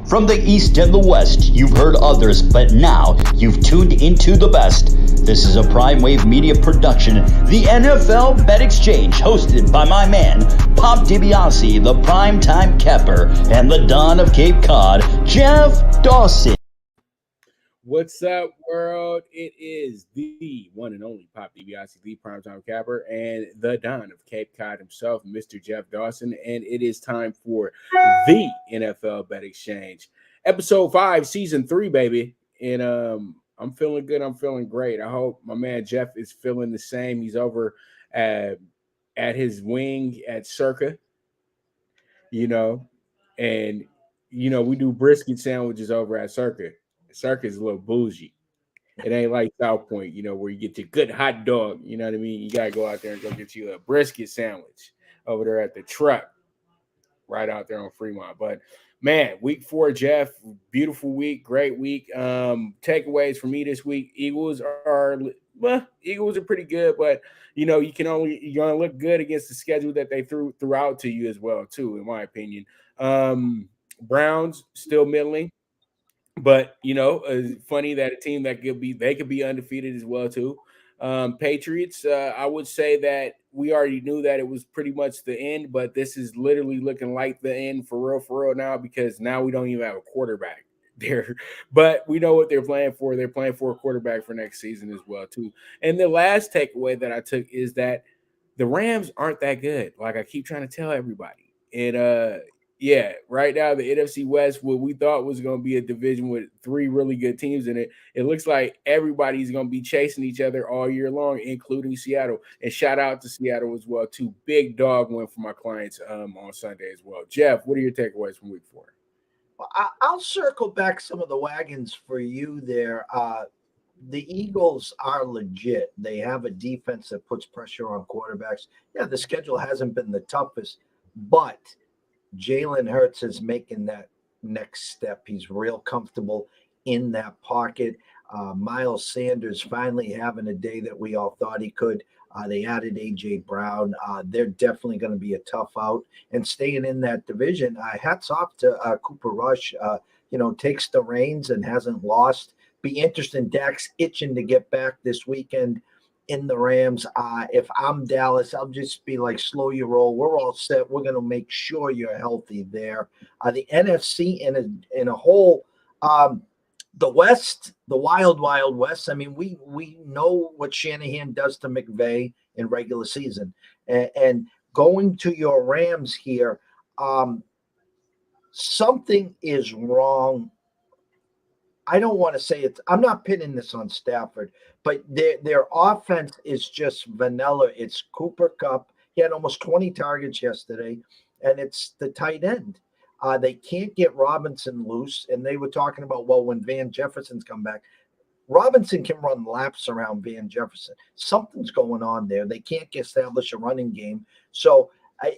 From the East and the West, you've heard others, but now you've tuned into the best. This is a Prime Wave Media production, the NFL Bet Exchange, hosted by my man, Pop DiBiase, the primetime capper, and the Don of Cape Cod, Jeff Dawson. What's up, world? It is the one and only Pop DiBiase, the primetime capper, and the Don of Cape Cod himself, Mr. Jeff Dawson, and it is time for the NFL Bet Exchange, episode 5, season 3, baby. And I'm feeling good. I'm feeling great. I hope my man Jeff is feeling the same. He's over at his wing at Circa, and we do brisket sandwiches over at Circa. Circa's a little bougie. It ain't like South Point, where you get your good hot dog. You know what I mean? You got to go out there and go get you a brisket sandwich over there at the truck right out there on Fremont. But, man, week 4, Jeff, beautiful week, great week. Takeaways for me this week, Eagles are pretty good, but, you're going to look good against the schedule that they threw out to you as well, too, in my opinion. Browns, still middling. But funny that a team that could be undefeated as well too. Patriots, I would say that we already knew that it was pretty much the end, but this is literally looking like the end for real now, because now we don't even have a quarterback there. But we know what they're playing for. They're playing for a quarterback for next season as well too. And the last takeaway that I took is that the Rams aren't that good. Like I keep trying to tell everybody. And yeah, right now the NFC West, what we thought was going to be a division with 3 really good teams in it, it looks like everybody's going to be chasing each other all year long, including Seattle. And shout out to Seattle as well, too. Big dog win for my clients on Sunday as well. Jeff, what are your takeaways from week 4? Well, I'll circle back some of the wagons for you there. The Eagles are legit. They have a defense that puts pressure on quarterbacks. Yeah, the schedule hasn't been the toughest, but Jalen Hurts is making that next step. He's real comfortable in that pocket. Miles Sanders finally having a day that we all thought he could. They added A.J. Brown. They're definitely going to be a tough out. And staying in that division, hats off to Cooper Rush. Takes the reins and hasn't lost. Be interesting. Dak's itching to get back this weekend in the Rams. If I'm Dallas, I'll just be like, slow your roll. We're all set. We're going to make sure you're healthy there. The NFC in a whole, the West, the wild West. I mean, we know what Shanahan does to McVay in regular season, and going to your Rams here, something is wrong. I don't want to say it. I'm not pinning this on Stafford, but their offense is just vanilla. It's Cooper Kupp. He had almost 20 targets yesterday, and it's the tight end. They can't get Robinson loose, and they were talking about, well, when Van Jefferson's come back, Robinson can run laps around Van Jefferson. Something's going on there. They can't establish a running game. So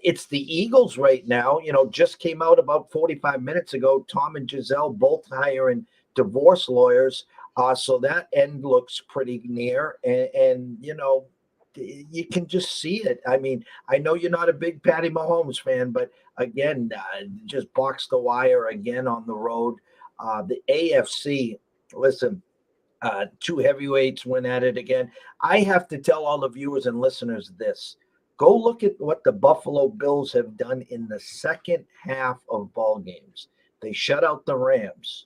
it's the Eagles right now. Just came out about 45 minutes ago. Tom and Giselle both hiring divorce lawyers, so that end looks pretty near, and you can just see it. I mean, I know you're not a big Patty Mahomes fan, but again, just box the wire again on the road. The AFC, listen, 2 heavyweights went at it again. I have to tell all the viewers and listeners this. Go look at what the Buffalo Bills have done in the second half of ball games. They shut out the Rams.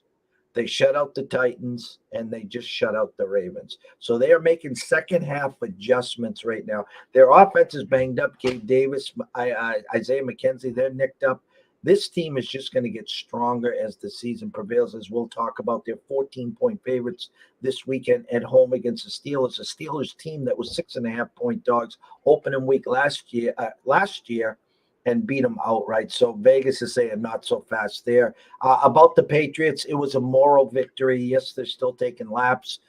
They shut out the Titans, and they just shut out the Ravens. So they are making second half adjustments right now. Their offense is banged up. Gabe Davis, Isaiah McKenzie, they're nicked up. This team is just going to get stronger as the season prevails, as we'll talk about. Their 14-point favorites this weekend at home against the Steelers, a Steelers team that was 6.5-point dogs opening week last year, and beat them outright. So Vegas is saying not so fast there. About the Patriots, it was a moral victory. Yes, they're still taking laps.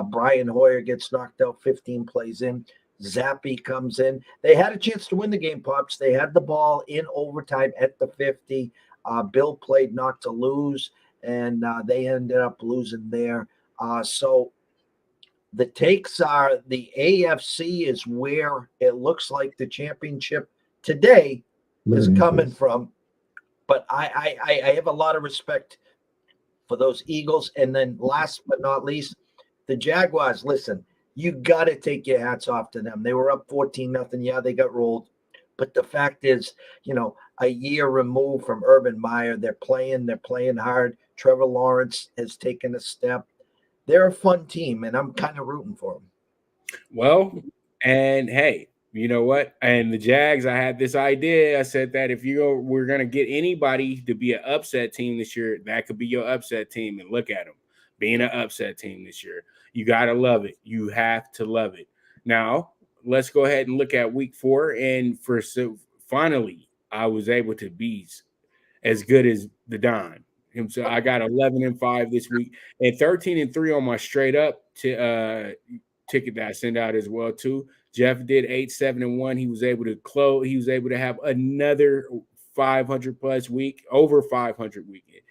Brian Hoyer gets knocked out 15 plays in. Zappe comes in. They had a chance to win the game, Pops. They had the ball in overtime at the 50. Bill played not to lose, and they ended up losing there. So the takes are the AFC is where it looks like the championship today is coming from. But I have a lot of respect for those Eagles. And then last but not least, the Jaguars. Listen, you got to take your hats off to them. They were up 14-0. Yeah, they got rolled. But the fact is, a year removed from Urban Meyer, they're playing hard. Trevor Lawrence has taken a step. They're a fun team, and I'm kind of rooting for them. Well, and hey, you know what? And the Jags, I had this idea. I said that if we're going to get anybody to be an upset team this year, that could be your upset team. And look at them being an upset team this year. You got to love it. You have to love it. Now, let's go ahead and look at week 4. And finally, I was able to be as good as the Don. So I got 11-5 this week and 13-3 on my straight up ticket that I sent out as well too. Jeff did 8-7-1. He was able to close. He was able to have another 500 plus week, over 500 weekend.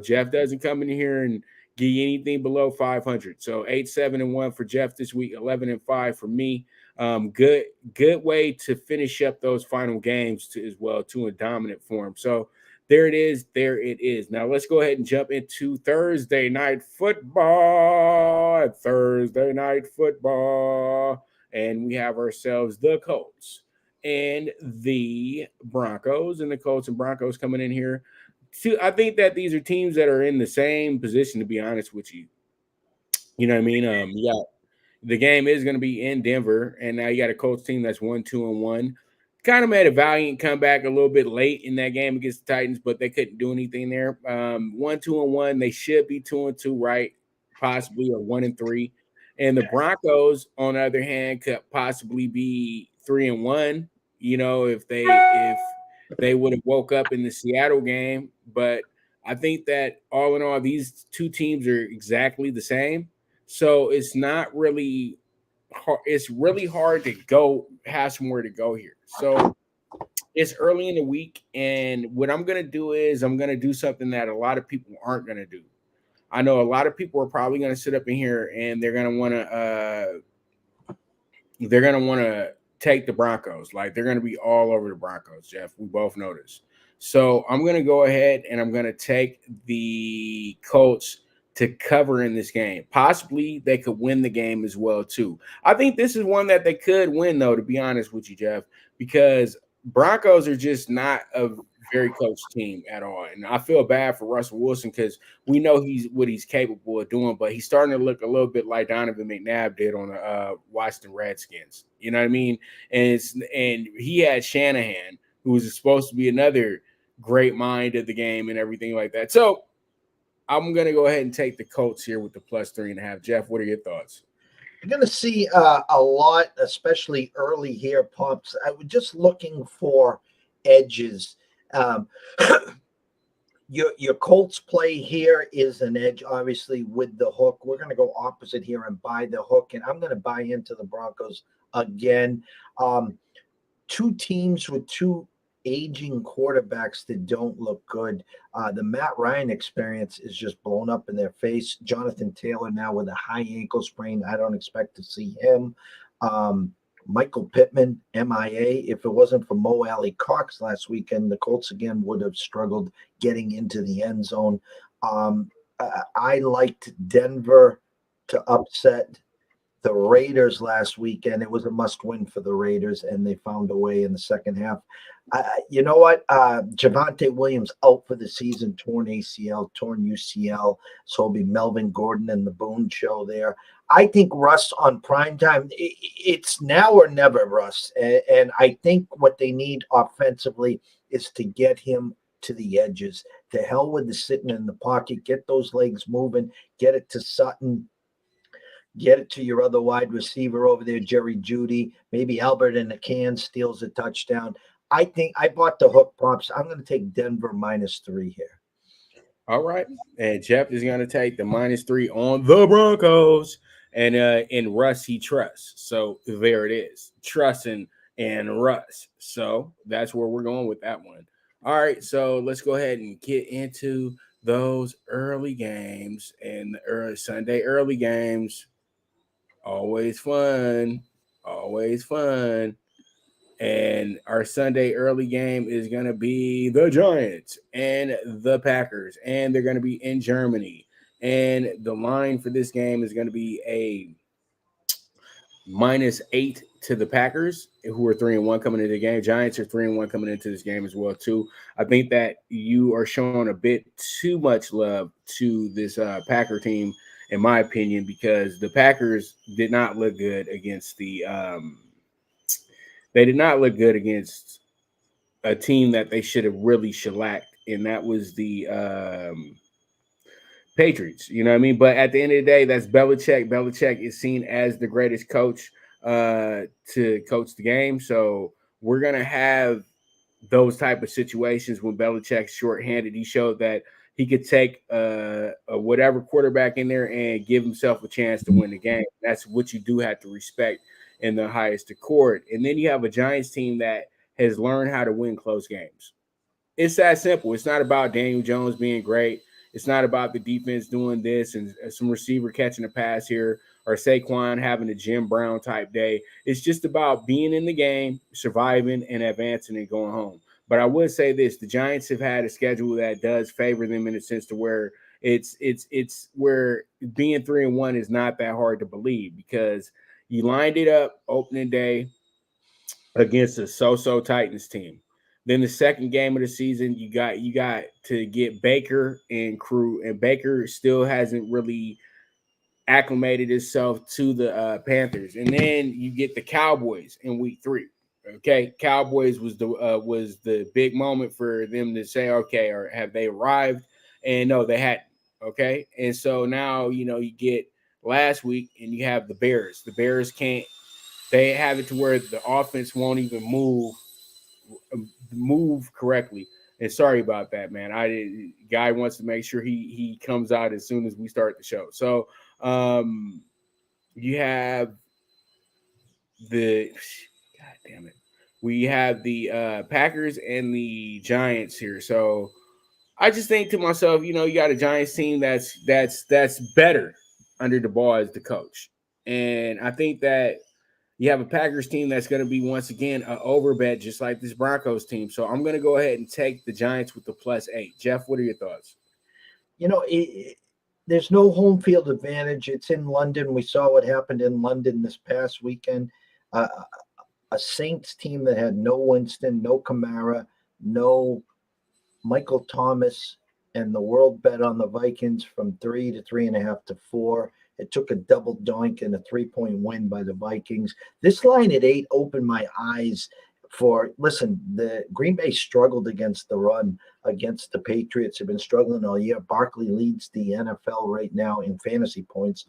Jeff doesn't come in here and give you anything below 500. So 8-7-1 for Jeff this week, 11-5 for me. Good way to finish up those final games as well too in dominant form. So there it is. Now let's go ahead and jump into Thursday night football. And we have ourselves the Colts and the Broncos, and the Colts and Broncos coming in here. I think that these are teams that are in the same position, to be honest with you. You know what I mean? You got the game is going to be in Denver, and now you got a Colts team that's 1-2-1. Kind of made a valiant comeback a little bit late in that game against the Titans, but they couldn't do anything there. 1-2-1. They should be 2-2, right? Possibly, or 1-3. And the Broncos, on the other hand, could possibly be 3-1. If they would have woke up in the Seattle game. But I think that all in all, these two teams are exactly the same. So it's not really hard. It's really hard to have somewhere to go here. So it's early in the week, and what I'm going to do is I'm going to do something that a lot of people aren't going to do. I know a lot of people are probably going to sit up in here and they're going to want to take the Broncos. Like, they're going to be all over the Broncos, Jeff. We both know this. So I'm going to go ahead and I'm going to take the Colts to cover in this game. Possibly they could win the game as well too. I think this is one that they could win, though, to be honest with you, Jeff, because Broncos are just not a very coached team at all. And I feel bad for Russell Wilson because we know what he's capable of doing, but he's starting to look a little bit like Donovan McNabb did on the Washington Redskins. You know what I mean? And he had Shanahan, who was supposed to be another great mind of the game and everything like that. So I'm going to go ahead and take the Colts here with the +3.5. Jeff, what are your thoughts? You're going to see a lot, especially early here, Pops. I was just looking for edges. Your Colts play here is an edge, obviously, with the hook. We're going to go opposite here and buy the hook, and I'm going to buy into the Broncos again. Two teams with two aging quarterbacks that don't look good. The Matt Ryan experience is just blown up in their face. Jonathan Taylor now with a high ankle sprain. I don't expect to see him. Michael Pittman, MIA. If it wasn't for Mo Alley Cox last weekend, the Colts again would have struggled getting into the end zone. I liked Denver to upset the Raiders last weekend. It was a must-win for the Raiders, and they found a way in the second half. You know what? Javonte Williams out for the season, torn ACL, torn UCL. So it'll be Melvin Gordon and the Boone Show there. I think Russ on primetime, it's now or never, Russ. And I think what they need offensively is to get him to the edges. To hell with the sitting in the pocket. Get those legs moving. Get it to Sutton. Get it to your other wide receiver over there, Jerry Jeudy. Maybe Albert in the can steals a touchdown. I think I bought the hook, Pops. I'm going to take Denver -3 here. All right. And Jeff is going to take the -3 on the Broncos. And in Russ, he trusts. So there it is. Trusting and Russ. So that's where we're going with that one. All right. So let's go ahead and get into those early games and the early Sunday early games. Always fun. Always fun. And our Sunday early game is going to be the Giants and the Packers, and they're going to be in Germany. And the line for this game is going to be a -8 to the Packers, who are 3-1 coming into the game. Giants are 3-1 coming into this game as well, too. I think that you are showing a bit too much love to this Packer team, in my opinion, because the Packers did not look good against they did not look good against a team that they should have really shellacked, and that was the Patriots. You know what I mean? But at the end of the day, that's Belichick. Belichick is seen as the greatest coach to coach the game. So we're going to have those type of situations when Belichick's shorthanded. He showed that he could take a whatever quarterback in there and give himself a chance to win the game. That's what you do have to respect in the highest accord. And then you have a Giants team that has learned how to win close games. It's that simple. It's not about Daniel Jones being great. It's not about the defense doing this and some receiver catching a pass here or Saquon having a Jim Brown type day. It's just about being in the game, surviving, and advancing and going home. But I would say this: the Giants have had a schedule that does favor them in a sense to where it's where being 3-1 is not that hard to believe, because you lined it up opening day against a so-so Titans team. Then the second game of the season, you got to get Baker and crew, and Baker still hasn't really acclimated himself to the Panthers. And then you get the Cowboys in week 3. Okay, Cowboys was the big moment for them to say, okay, or have they arrived? And no, they hadn't. Okay, and so now you get last week, and you have the Bears. The Bears can't. They have it to where the offense won't even move correctly. And sorry about that, man. Guy wants to make sure he comes out as soon as we start the show. So you have the God damn it. We have the Packers and the Giants here. So I just think to myself, you got a Giants team that's better under the ball as the coach. And I think that you have a Packers team that's going to be, once again, an overbet, just like this Broncos team. So I'm going to go ahead and take the Giants with the +8. Jeff, what are your thoughts? There's no home field advantage. It's in London. We saw what happened in London this past weekend. A Saints team that had no Winston, no Kamara, no Michael Thomas, and the world bet on the Vikings from 3 to 3.5 to 4. It took a double doink and a 3-point win by the Vikings. This line at 8 opened my eyes listen, the Green Bay struggled against the run against the Patriots. Have been struggling all year. Barkley leads the NFL right now in fantasy points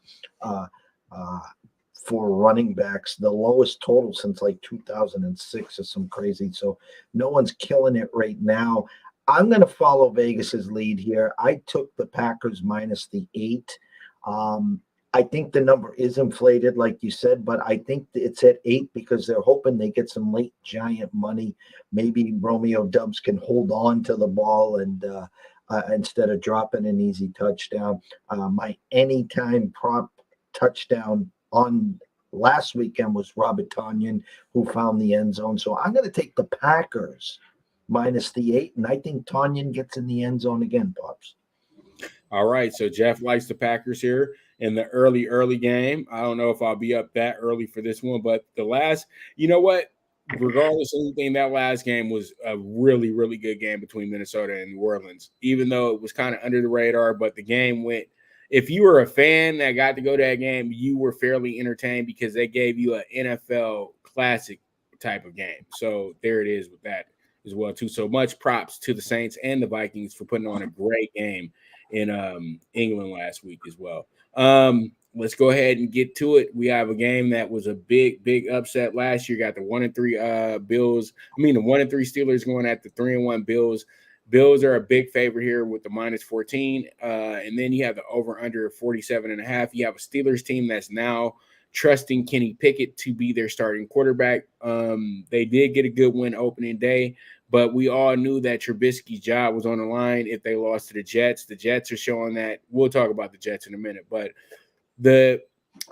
for running backs, the lowest total since like 2006 or some crazy. So no one's killing it right now. I'm going to follow Vegas's lead here. I took the Packers -8. I think the number is inflated, like you said, but I think it's at 8 because they're hoping they get some late giant money. Maybe Romeo Doubs can hold on to the ball and instead of dropping an easy touchdown. My anytime prop touchdown on last weekend was Robert Tonyan, who found the end zone. So I'm going to take the Packers -8, and I think Tonyan gets in the end zone again, Pops. All right, so Jeff likes the Packers here in the early game. I don't know if I'll be up that early for this one, but you know what? Regardless of anything, that last game was a really, really good game between Minnesota and New Orleans, even though it was kind of under the radar, but the game went. If you were a fan that got to go to that game, you were fairly entertained because they gave you an NFL classic type of game. So there it is with that as well, too. So much props to the Saints and the Vikings for putting on a great game in England last week as well. Let's go ahead and get to it. We have a game that was a big upset last year. Got the 1-3 Bills. The 1-3 Steelers going at the 3-1 Bills. Bills are a big favorite here with the -14. And then you have the over-under 47.5. You have a Steelers team that's now trusting Kenny Pickett to be their starting quarterback. They did get a good win opening day, but we all knew that Trubisky's job was on the line if they lost to the Jets. The Jets are showing that. We'll talk about the Jets in a minute, but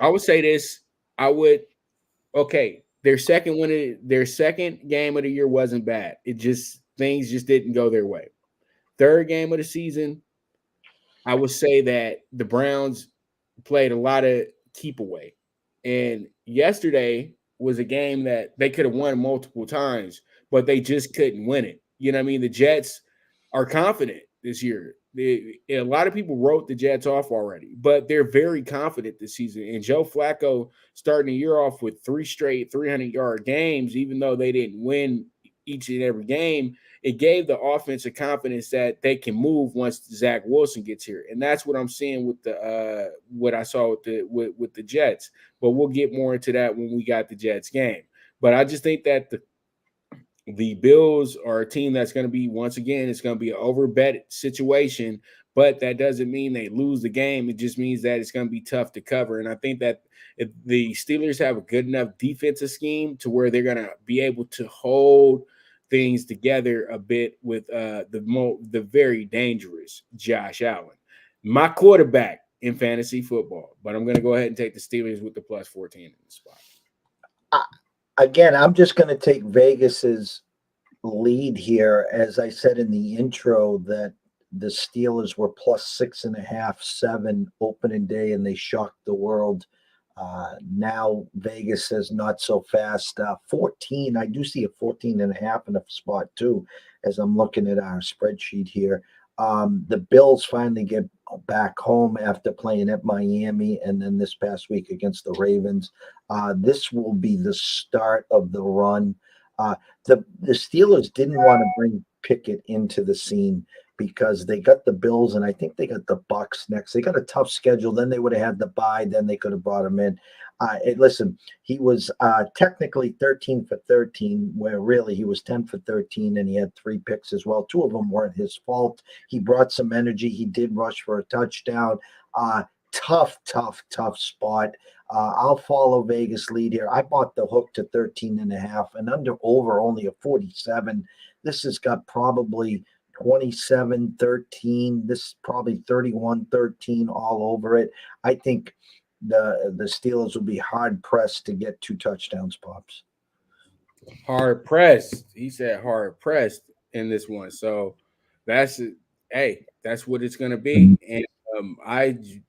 I would say this. their second game of the year wasn't bad. Things just didn't go their way. Third game of the season, I would say that the Browns played a lot of keep away. And yesterday was a game that they could have won multiple times, but they just couldn't win it. You know what I mean? The Jets are confident this year. A lot of people wrote the Jets off already, but they're very confident this season. And Joe Flacco starting the year off with 3 straight 300-yard games, even though they didn't win each and every game, it gave the offense a confidence that they can move once Zach Wilson gets here. And that's what I'm seeing with the what I saw with the Jets. But we'll get more into that when we got the Jets game. But I just think that the Bills are a team that's going to be, once again, it's going to be an overbet situation, but that doesn't mean they lose the game. It just means that it's going to be tough to cover. And I think that if the Steelers have a good enough defensive scheme to where they're going to be able to hold things together a bit with the very dangerous Josh Allen, my quarterback in fantasy football. But I'm going to go ahead and take the Steelers with the plus 14 in the spot. Again, I'm just going to take Vegas's lead here. As I said in the intro, that the Steelers were plus 6.5, 7 opening day, and they shocked the world. Now Vegas says not so fast. 14, I do see a 14.5 in a spot too, as I'm looking at our spreadsheet here. The Bills finally get back home after playing at Miami and then this past week against the Ravens. This will be the start of the run. The Steelers didn't want to bring Pickett into the scene because they got the Bills and I think they got the Bucs next. They got a tough schedule. Then they would have had the bye. Then they could have brought him in. Listen, he was technically 13 for 13, where really he was 10 for 13, and he had 3 picks as well. 2 of them weren't his fault. He brought some energy. He did rush for a touchdown. Tough spot. I'll follow Vegas lead here. I bought the hook to 13.5 and over only a 47. This has got probably 27-13. This is probably 31-13 all over it. I think the Steelers will be hard pressed to get 2 touchdowns, Pops. Hard pressed. He said hard pressed in this one. So that's what it's going to be. And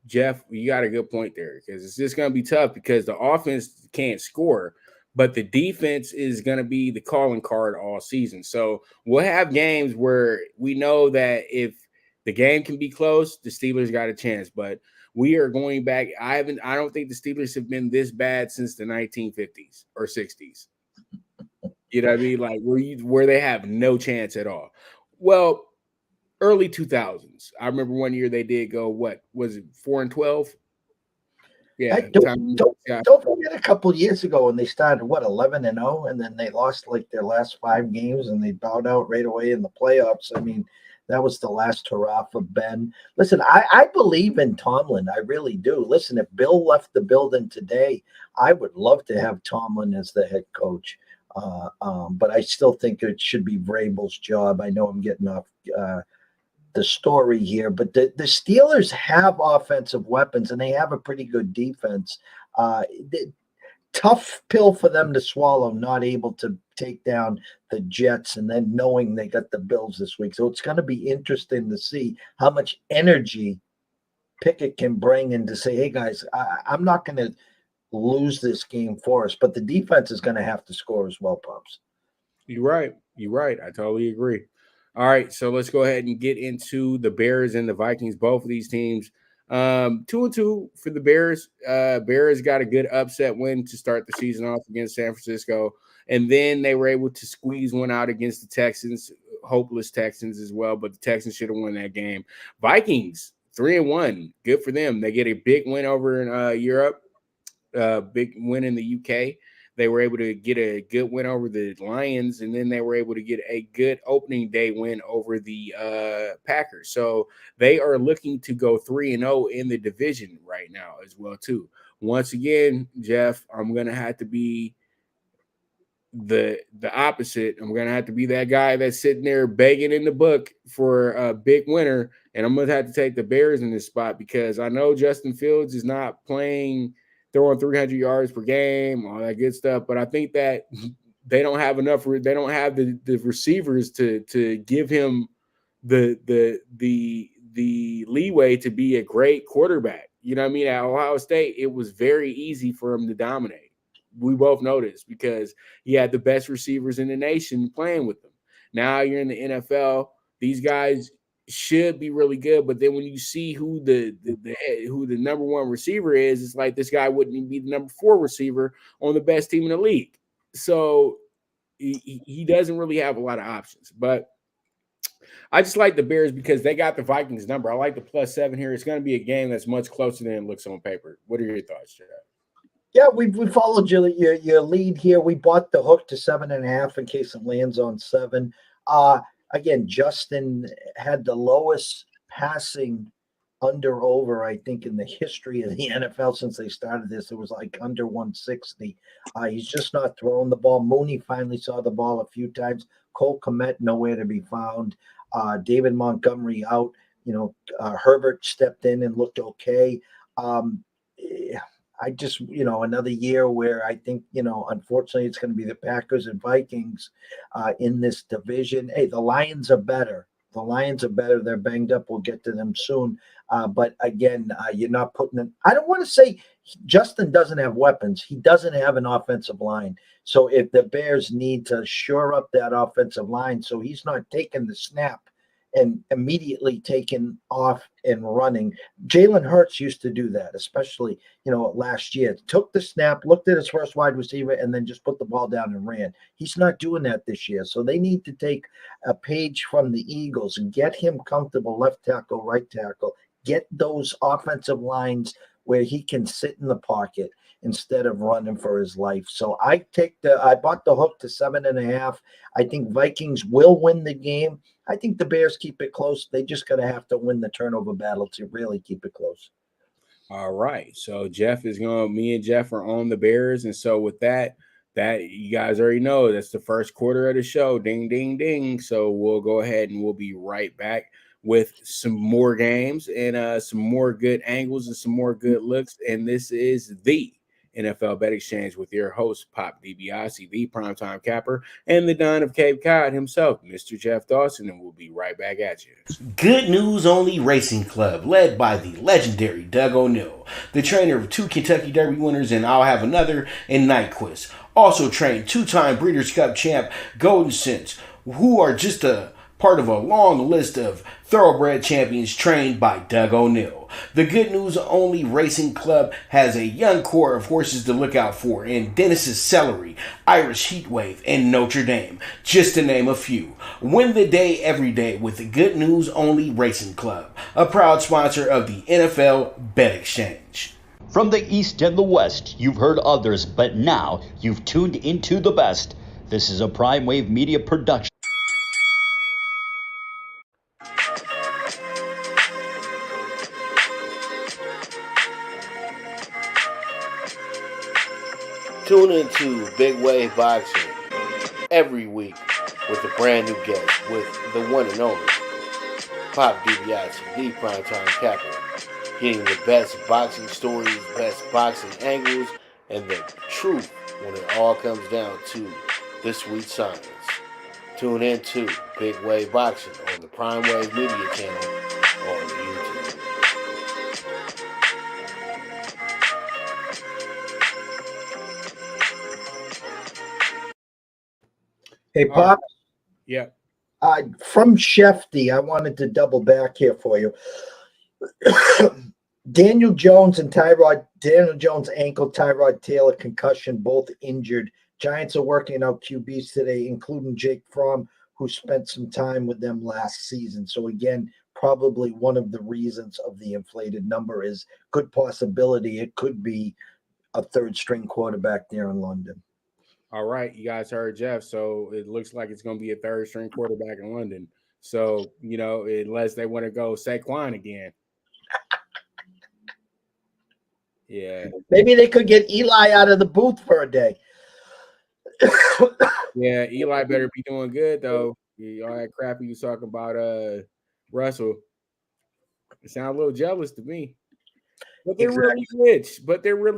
Jeff, you got a good point there, because it's just going to be tough because the offense can't score, but the defense is going to be the calling card all season. So we'll have games where we know that if the game can be close, the Steelers got a chance. But we are going back. I don't think the Steelers have been this bad since the 1950s or 60s. You know what I mean? Like where they have no chance at all. Well, early 2000s. I remember one year they did go, what was it, 4-12? Yeah. Don't forget a couple of years ago when they started 11-0, and then they lost like their last 5 games and they bowed out right away in the playoffs. I mean, that was the last hurrah for Ben. Listen, I believe in Tomlin. I really do. Listen, if Bill left the building today, I would love to have Tomlin as the head coach. But I still think it should be Vrabel's job. I know I'm getting off the story here, but the Steelers have offensive weapons and they have a pretty good defense. Tough pill for them to swallow, not able to take down the Jets and then knowing they got the Bills this week. So it's going to be interesting to see how much energy Pickett can bring in to say, hey, guys, I'm not going to lose this game for us, but the defense is going to have to score as well, Pops. You're right. I totally agree. All right, so let's go ahead and get into the Bears and the Vikings. Both of these teams, 2-2 for the Bears. Bears got a good upset win to start the season off against San Francisco, and then they were able to squeeze one out against the Texans, hopeless Texans as well, but the Texans should have won that game. Vikings, 3-1, good for them. They get a big win over in Europe, big win in the UK. They were able to get a good win over the Lions, and then they were able to get a good opening day win over the Packers. So they are looking to go 3-0 in the division right now as well, too. Once again, Jeff, I'm going to have to be the opposite. I'm going to have to be that guy that's sitting there begging in the book for a big winner, and I'm going to have to take the Bears in this spot because I know Justin Fields is not playing throwing 300 yards per game, all that good stuff. But I think that they don't have enough. They don't have the receivers to give him the leeway to be a great quarterback. You know what I mean? At Ohio State, it was very easy for him to dominate. We both noticed because he had the best receivers in the nation playing with him. Now you're in the NFL. These guys should be really good, but then when you see who the number one receiver is, it's like this guy wouldn't even be the number 4 receiver on the best team in the league. So he doesn't really have a lot of options. But I just like the Bears because they got the Vikings number. I like the +7 here. It's going to be a game that's much closer than it looks on paper. What are your thoughts, Jeff? Yeah, we followed your lead here. We bought the hook to 7.5 in case it lands on 7. Again, Justin had the lowest passing under over, I think, in the history of the NFL since they started this. It was like under 160. He's just not throwing the ball. Mooney finally saw the ball a few times. Cole Kmet nowhere to be found. David Montgomery out. Herbert stepped in and looked okay. I just, another year where I think, unfortunately, it's going to be the Packers and Vikings in this division. Hey, the Lions are better. They're banged up. We'll get to them soon. But again, you're not putting them. I don't want to say Justin doesn't have weapons. He doesn't have an offensive line. So if the Bears need to shore up that offensive line, so he's not taking the snap and immediately taking off and running. Jalen Hurts used to do that, especially, last year. Took the snap, looked at his first wide receiver, and then just put the ball down and ran. He's not doing that this year. So they need to take a page from the Eagles and get him comfortable left tackle, right tackle. Get those offensive lines where he can sit in the pocket instead of running for his life. So I bought the hook to 7.5. I think Vikings will win the game. I think the Bears keep it close. They just got to have to win the turnover battle to really keep it close. All right. So me and Jeff are on the Bears. And so with that you guys already know that's the first quarter of the show. Ding, ding, ding. So we'll go ahead and we'll be right back with some more games and some more good angles and some more good looks. And this is the NFL Bet Exchange with your host, Pop DiBiase, the primetime capper, and the Don of Cape Cod himself, Mr. Jeff Dawson, and we'll be right back at you. Good News Only Racing Club, led by the legendary Doug O'Neill, the trainer of 2 Kentucky Derby winners, and I'll have another in Nyquist. Also trained 2-time Breeders' Cup champ Golden Sense, who are just a part of a long list of thoroughbred champions trained by Doug O'Neill. The Good News Only Racing Club has a young core of horses to look out for in Dennis's Celery, Irish Heatwave, and Notre Dame, just to name a few. Win the day every day with the Good News Only Racing Club, a proud sponsor of the NFL Bet Exchange. From the East and the West, you've heard others, but now you've tuned into the best. This is a Prime Wave Media production. Tune into Big Wave Boxing every week with a brand new guest with the one and only Pop DiBiase, the primetime capper, getting the best boxing stories, best boxing angles, and the truth when it all comes down to the sweet science. Tune in to Big Wave Boxing on the Prime Wave Media channel on YouTube. Hey, Pop. Yeah. From Shefty, I wanted to double back here for you. Daniel Jones ankle, Tyrod Taylor concussion, both injured. Giants are working out QBs today, including Jake Fromm, who spent some time with them last season. So again, probably one of the reasons of the inflated number is good possibility it could be a third string quarterback there in London. All right, you guys heard Jeff. So it looks like it's going to be a third string quarterback in London. So, unless they want to go Saquon again. Yeah. Maybe they could get Eli out of the booth for a day. Yeah, Eli better be doing good, though. All that crap he was talking about Russell. It sounds a little jealous to me. But they're really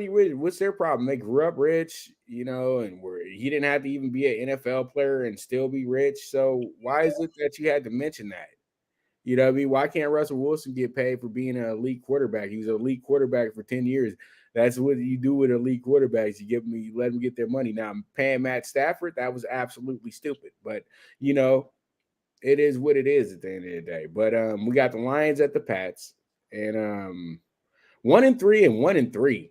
rich. What's their problem? They grew up rich, and he didn't have to even be an NFL player and still be rich. So why is it that you had to mention that? You know what I mean? Why can't Russell Wilson get paid for being an elite quarterback? He was an elite quarterback for 10 years. That's what you do with elite quarterbacks. You let them get their money. Now, paying Matt Stafford, that was absolutely stupid. But, it is what it is at the end of the day. But we got the Lions at the Pats. And 1-3 and 1-3.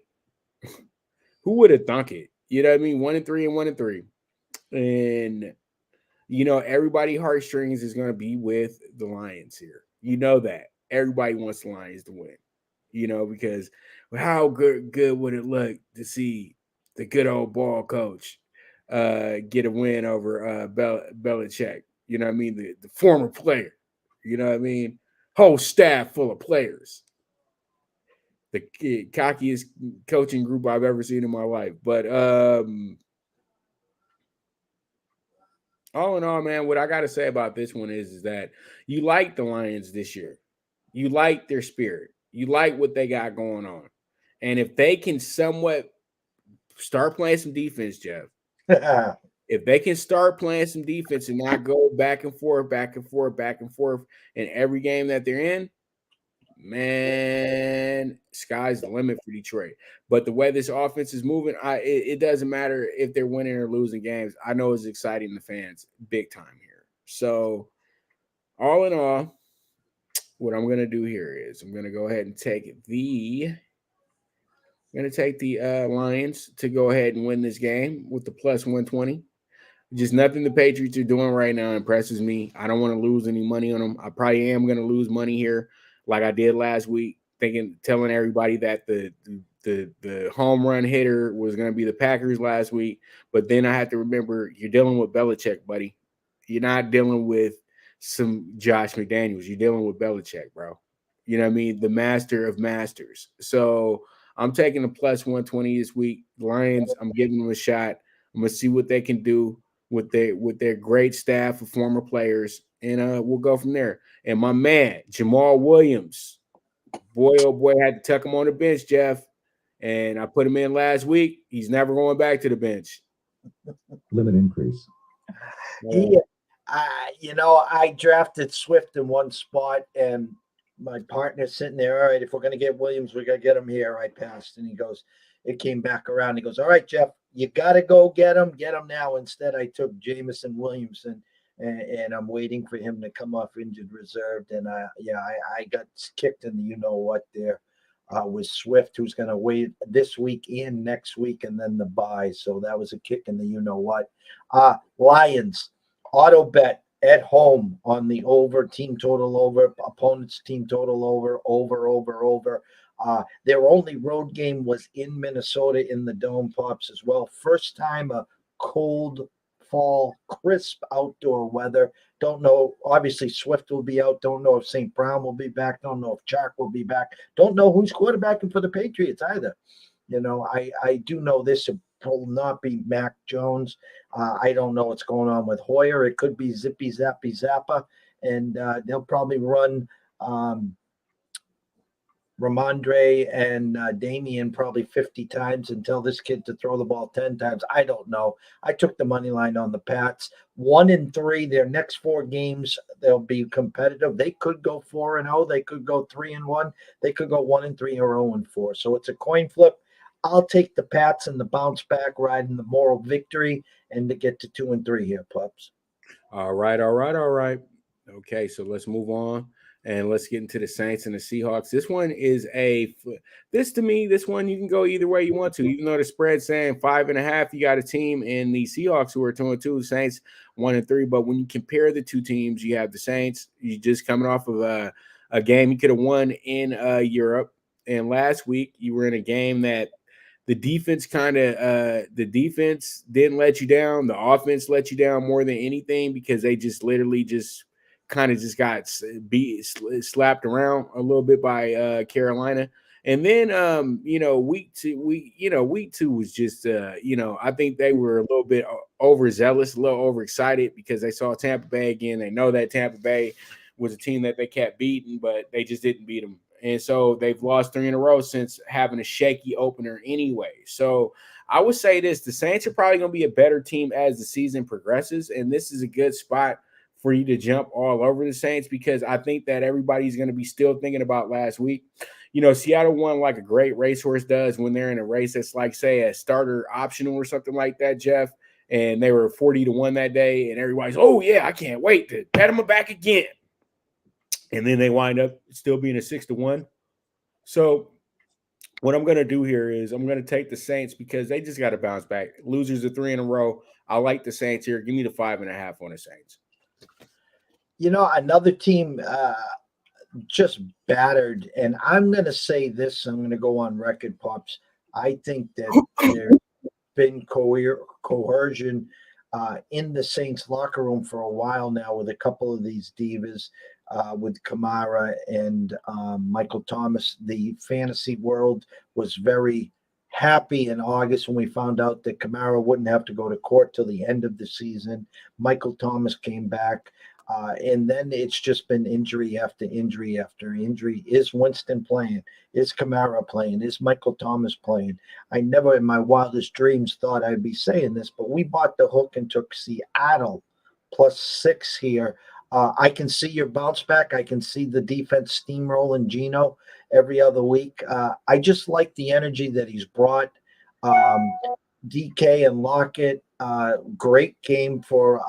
Who would have thunk it? You know what I mean? 1-3 and 1-3. And everybody heartstrings is going to be with the Lions here. You know that. Everybody wants the Lions to win. Because how good would it look to see the good old ball coach get a win over Belichick? You know what I mean? The former player. You know what I mean? Whole staff full of players. The cockiest coaching group I've ever seen in my life. But all in all, man, what I got to say about this one is that you like the Lions this year. You like their spirit. You like what they got going on. And if they can somewhat start playing some defense, Jeff, if they can start playing some defense and not go back and forth in every game that they're in, man, sky's the limit for Detroit. But the way this offense is moving, it doesn't matter if they're winning or losing games. I know it's exciting the fans big time here. So all in all, what I'm going to do here is I'm going to go ahead and take the Lions to go ahead and win this game with the plus 120. Just nothing the Patriots are doing right now impresses me. I don't want to lose any money on them. I probably am going to lose money here like I did last week, telling everybody that the home run hitter was going to be the Packers last week. But then I have to remember you're dealing with Belichick, buddy. You're not dealing with some Josh McDaniels. You're dealing with Belichick, bro. You know what I mean? The master of masters. So I'm taking the plus 120 this week. Lions, I'm giving them a shot. I'm going to see what they can do with their great staff of former players, and we'll go from there. And my man, Jamal Williams, boy, oh boy, I had to tuck him on the bench, Jeff, and I put him in last week. He's never going back to the bench. Limit increase. I drafted Swift in one spot, and my partner's sitting there. All right, if we're going to get Williams, we got to get him here. I passed, and it came back around. He goes, all right, Jeff, you got to go get him now. Instead, I took Jamison Williamson, and I'm waiting for him to come off injured reserve. And I got kicked in the you-know-what there with Swift, who's going to wait this week and next week, and then the bye. So that was a kick in the you-know-what. Lions, auto bet at home on the over, team total over, opponent's team total over. Their only road game was in Minnesota in the Dome, Pops, as well. First time a cold fall, crisp outdoor weather. Don't know. Obviously, Swift will be out. Don't know if St. Brown will be back. Don't know if Chark will be back. Don't know who's quarterbacking for the Patriots either. I do know this will not be Mac Jones. I don't know what's going on with Hoyer. It could be Zippy Zappy Zappa, and they'll probably run Ramondre and Damian probably 50 times and tell this kid to throw the ball 10 times. I don't know. I took the money line on the Pats. 1-3. Their next 4 games, they'll be competitive. They could go 4-0. They could go 3-1. They could go 1-3 or 0-4. So it's a coin flip. I'll take the Pats and the bounce back ride and the moral victory and to get to 2-3 here, Pups. All right. Okay, so let's move on. And let's get into the Saints and the Seahawks. This one you can go either way you want to. Even though the spread's saying 5.5, you got a team in the Seahawks who are 2-2, the Saints 1-3. But when you compare the two teams, you have the Saints. You just coming off of a game you could have won in Europe. And last week you were in a game that the defense didn't let you down. The offense let you down more than anything because they just literally got slapped around a little bit by Carolina. And then week two was just I think they were a little bit overzealous, a little overexcited because they saw Tampa Bay again. They know that Tampa Bay was a team that they kept beating, but they just didn't beat them And so they've lost 3 in a row since having a shaky opener anyway. So I would say this, the Saints are probably going to be a better team as the season progresses, and this is a good spot for you to jump all over the Saints because I think that everybody's going to be still thinking about last week. Seattle won like a great racehorse does when they're in a race that's like, say, a starter optional or something like that, Jeff, and they were 40-1 that day, and everybody's, oh, yeah, I can't wait to pat them back again. And then they wind up still being a 6-1. So what I'm going to do here is I'm going to take the Saints because they just got to bounce back. Losers are 3 in a row. I like the Saints here. Give me the 5.5 on the Saints. Another team just battered, and I'm going to say this. I'm going to go on record, Pops. I think that there's been coercion in the Saints locker room for a while now with a couple of these divas. With Kamara and Michael Thomas. The fantasy world was very happy in August when we found out that Kamara wouldn't have to go to court till the end of the season. Michael Thomas came back. And then it's just been injury after injury after injury. Is Winston playing? Is Kamara playing? Is Michael Thomas playing? I never in my wildest dreams thought I'd be saying this, but we bought the hook and took Seattle +6 here. I can see your bounce back. I can see the defense steamrolling Geno every other week. I just like the energy that he's brought. DK and Lockett, great game for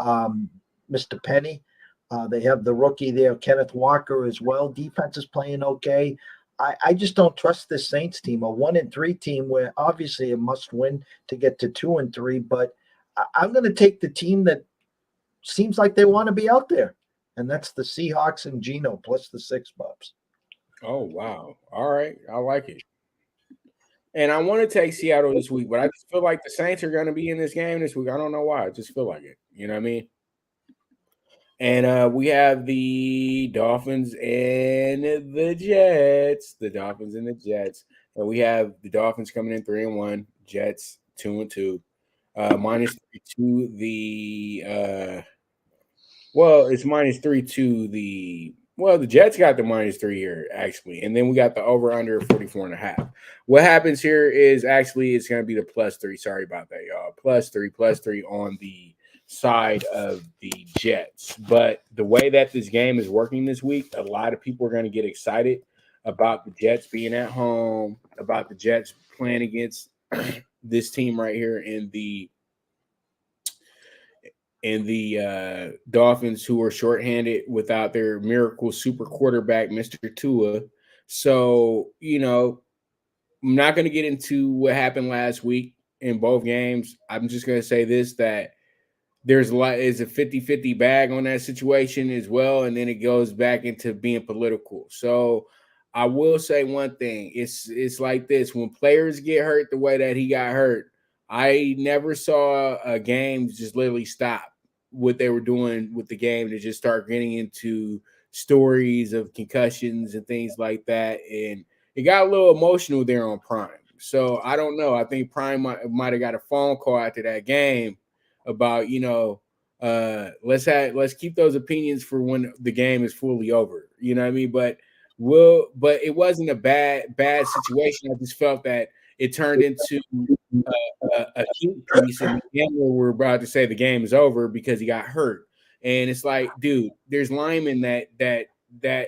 Mr. Penny. They have the rookie there, Kenneth Walker, as well. Defense is playing okay. I just don't trust this Saints team, a 1-3 team where obviously a must win to get to 2-3. But I'm going to take the team that seems like they want to be out there. And that's the Seahawks and Geno plus the 6 bucks. Oh, wow. All right. I like it. And I want to take Seattle this week, but I just feel like the Saints are going to be in this game this week. I don't know why. I just feel like it. You know what I mean? And we have the Dolphins and the Jets. The Dolphins and the Jets. And we have the Dolphins coming in 3-1, Jets 2-2. -3 to the it's -3 to the the Jets got the -3 here, actually. And then we got the over-under 44.5. What happens here is actually it's going to be the +3. Sorry about that, y'all. +3 on the side of the Jets. But the way that this game is working this week, a lot of people are going to get excited about the Jets being at home, about the Jets playing against this team right here in the Dolphins, who are shorthanded without their miracle super quarterback, Mr. Tua. So, I'm not going to get into what happened last week in both games. I'm just going to say this, that there's a 50-50 bag on that situation as well, and then it goes back into being political. So I will say one thing. It's like this. When players get hurt the way that he got hurt, I never saw a game just literally stop what they were doing with the game to just start getting into stories of concussions and things like that. And it got a little emotional there on Prime. So I don't know. I think Prime might have got a phone call after that game about, let's keep those opinions for when the game is fully over. You know what I mean? But it wasn't a bad situation. I just felt that it turned into a cute piece, and we're about to say the game is over because he got hurt. And it's like, dude, there's linemen that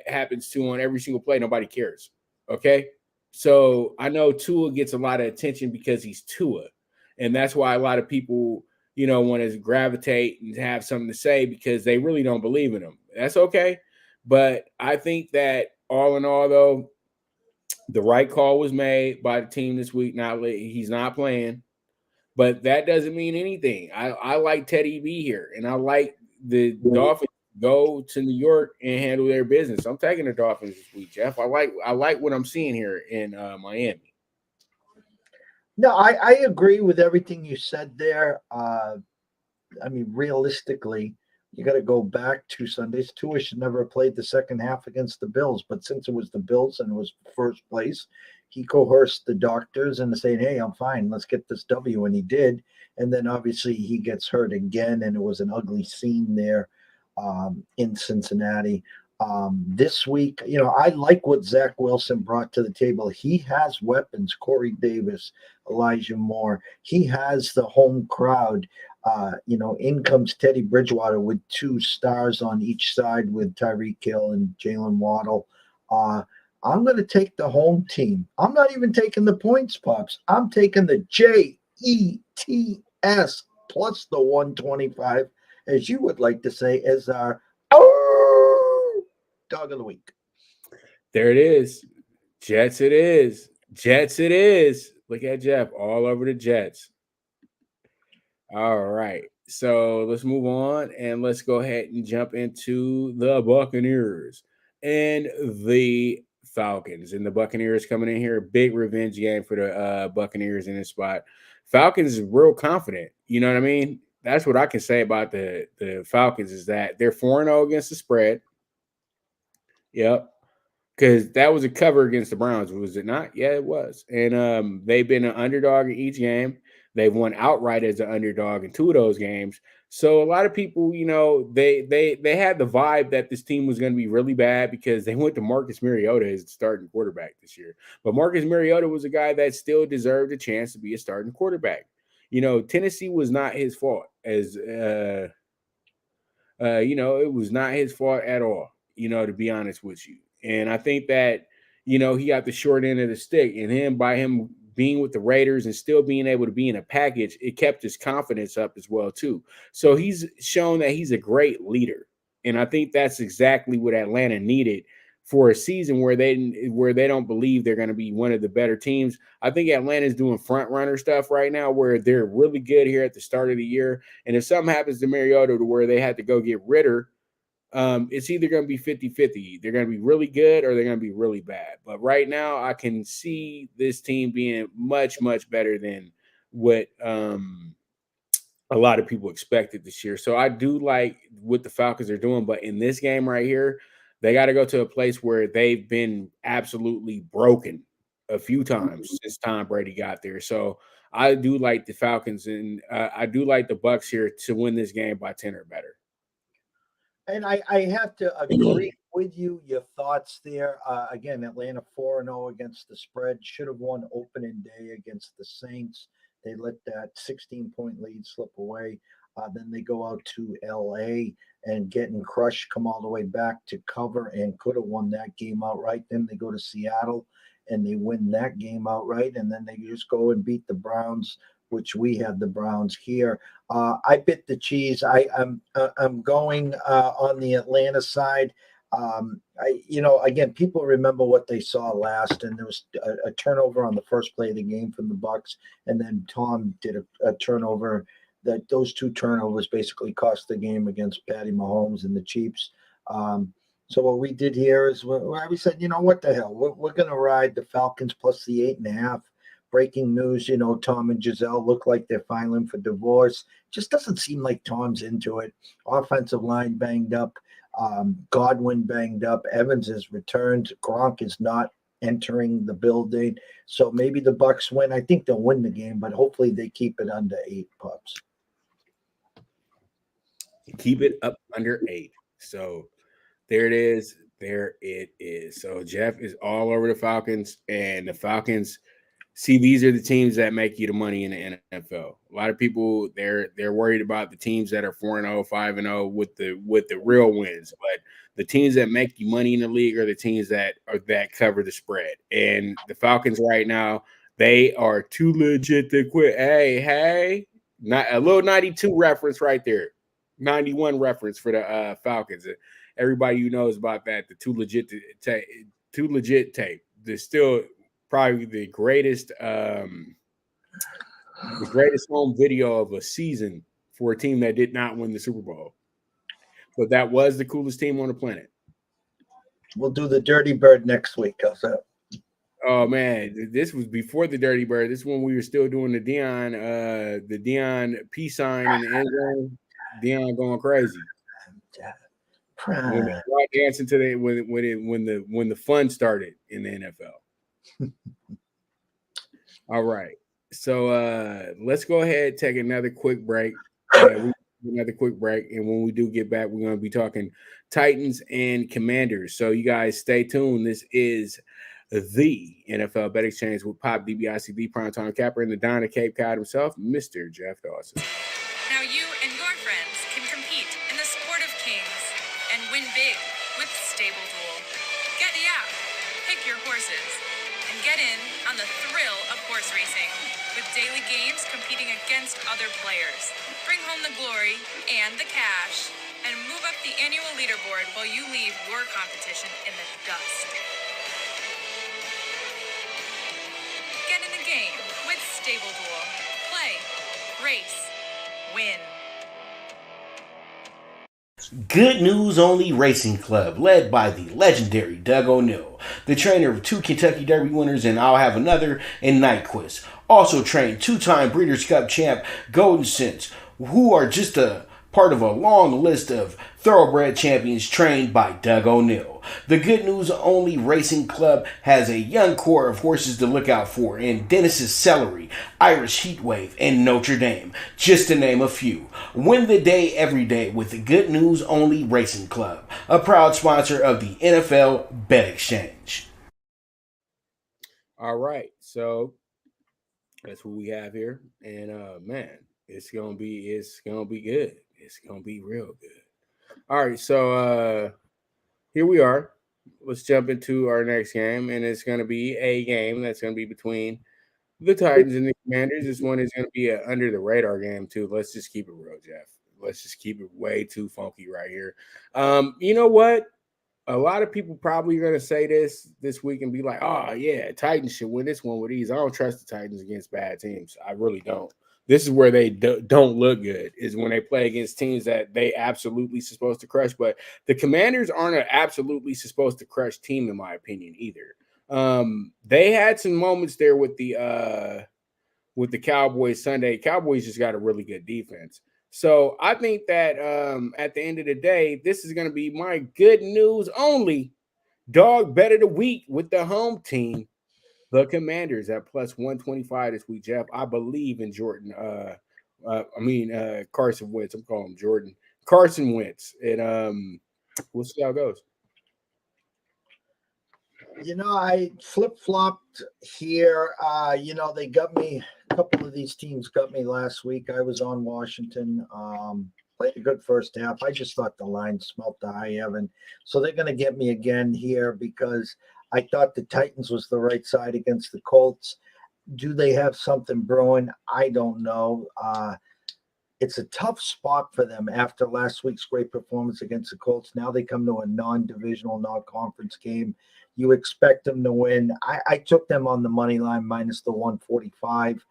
happens to on every single play. Nobody cares. Okay. So I know Tua gets a lot of attention because he's Tua. And that's why a lot of people, want to gravitate and have something to say because they really don't believe in him. That's okay. But I think that all in all, though, the right call was made by the team this week. He's not playing, but that doesn't mean anything. I like Teddy B here, and I like the Dolphins go to New York and handle their business. I'm taking the Dolphins this week, Jeff. I like what I'm seeing here in Miami. No, I agree with everything you said there. Realistically, you got to go back 2 Sundays. Tua should never have played the second half against the Bills, but since it was the Bills and it was first place, he coerced the doctors into saying, hey, I'm fine. Let's get this W, and he did. And then obviously he gets hurt again, and it was an ugly scene there in Cincinnati. This week, I like what Zach Wilson brought to the table. He has weapons, Corey Davis, Elijah Moore. He has the home crowd. In comes Teddy Bridgewater with 2 stars on each side with Tyreek Hill and Jalen Waddle. I'm going to take the home team. I'm not even taking the points, Pops. I'm taking the JETS plus the 125, as you would like to say, as our dog of the week. There it is. Jets it is. Jets it is. Look at Jeff all over the Jets. All right. So let's move on and let's go ahead and jump into the Buccaneers and the Falcons. And the Buccaneers coming in here, big revenge game for the Buccaneers in this spot. Falcons is real confident. You know what I mean? That's what I can say about the Falcons is that they're 4-0 against the spread. Yep. Because that was a cover against the Browns, was it not? Yeah, it was. And they've been an underdog in each game. They've won outright as an underdog in 2 of those games. So a lot of people, they had the vibe that this team was going to be really bad because they went to Marcus Mariota as the starting quarterback this year. But Marcus Mariota was a guy that still deserved a chance to be a starting quarterback. Tennessee was not his fault it was not his fault at all, to be honest with you. And I think that, he got the short end of the stick. And by him being with the Raiders and still being able to be in a package, it kept his confidence up as well, too. So he's shown that he's a great leader. And I think that's exactly what Atlanta needed for a season where they don't believe they're going to be one of the better teams. I think Atlanta's doing front runner stuff right now where they're really good here at the start of the year. And if something happens to Mariota to where they had to go get Ritter, it's either going to be 50-50. They're going to be really good or they're going to be really bad. But right now, I can see this team being much, much better than what a lot of people expected this year. So I do like what the Falcons are doing. But in this game right here, they got to go to a place where they've been absolutely broken a few times since Tom Brady got there. So I do like the Falcons, and I do like the Bucs here to win this game by 10 or better. And I have to agree with you. Your thoughts there. Again, Atlanta 4-0 against the spread. Should have won opening day against the Saints. They let that 16-point lead slip away. Then they go out to L.A. and getting crushed, come all the way back to cover and could have won that game outright. Then they go to Seattle and they win that game outright. And then they just go and beat the Browns, which we had the Browns here. I bit the cheese. I'm going on the Atlanta side. Again, people remember what they saw last, and there was a turnover on the first play of the game from the Bucs, and then Tom did a turnover. Those 2 turnovers basically cost the game against Patty Mahomes and the Chiefs. So what we did here is we said, what the hell? We're going to ride the Falcons plus the 8.5. Breaking news, Tom and Giselle look like they're filing for divorce. Just doesn't seem like Tom's into it. Offensive line banged up. Godwin banged up. Evans has returned. Gronk is not entering the building. So maybe the Bucs win. I think they'll win the game, but hopefully they keep it under 8, Pups. Keep it up under 8. So there it is. There it is. So Jeff is all over the Falcons, and the Falcons – see, these are the teams that make you the money in the NFL. A lot of people they're worried about the teams that are 4-0, 5-0 with the real wins, but the teams that make you money in the league are the teams that cover the spread. And the Falcons right now, they are too legit to quit. Hey, not a little 92 reference right there, 91 reference for the Falcons. Everybody who knows about that, the too legit tape. There's still probably the greatest home video of a season for a team that did not win the Super Bowl. But that was the coolest team on the planet. We'll do the Dirty Bird next week. How's that? Oh man, this was before the Dirty Bird. This is when we were still doing the Dion peace sign in the end zone. Dion going crazy. Dancing to the when the fun started in the NFL. All right. So let's go ahead and take another quick break. another quick break, and when we do get back, we're going to be talking Titans and Commanders. So you guys stay tuned. This is the NFL Bet Exchange with Pop DBICD Primetime Capper and the Don of Cape Cod himself, Mr. Jeff Dawson. Now you and your friends can compete in the sport of kings and win big with Stable Duel. Get the app, pick your horses, and get in on the thrill of horse racing with daily games competing against other players. Bring home the glory and the cash, and move up the annual leaderboard while you leave your competition in the dust. Get in the game with Stable Duel. Play, race, win. Good News Only Racing Club, led by the legendary Doug O'Neill, the trainer of 2 Kentucky Derby winners and I'll Have Another and Nyquist. Also trained 2-time Breeders' Cup champ Golden Sense, who are just a part of a long list of thoroughbred champions trained by Doug O'Neill. The Good News Only Racing Club has a young core of horses to look out for in Dennis's Celery, Irish Heatwave, and Notre Dame, just to name a few. Win the day every day with the Good News Only Racing Club, a proud sponsor of the NFL Bet Exchange. All right, so that's what we have here, and man, it's gonna be good. It's gonna be real good. All right, so here we are. Let's jump into our next game, and it's gonna be a game that's gonna be between the Titans and the Commanders. This one is gonna be an under the radar game too. Let's just keep it real, Jeff. Let's just keep it way too funky right here. You know what? A lot of people probably are going to say this week and be like, oh, yeah, Titans should win this one with ease. I don't trust the Titans against bad teams. I really don't. This is where they don't look good, is when they play against teams that they absolutely supposed to crush. But the Commanders aren't an absolutely supposed to crush team, in my opinion, either. They had some moments there with the Cowboys Sunday. Cowboys just got a really good defense. So I think that at the end of the day, this is going to be my good news only dog bet of the week with the home team, the Commanders, at plus 125 this week. Jeff, I believe in Jordan. Carson Wentz. I'm calling him Jordan. Carson Wentz. And we'll see how it goes. You know, I flip-flopped here. They got me. A couple of these teams got me last week. I was on Washington. Played a good first half. I just thought the line smelt the high heaven. So they're going to get me again here because I thought the Titans was the right side against the Colts. Do they have something brewing? I don't know. It's a tough spot for them after last week's great performance against the Colts. Now they come to a non-divisional, non-conference game. You expect them to win. I took them on the money line minus the 145.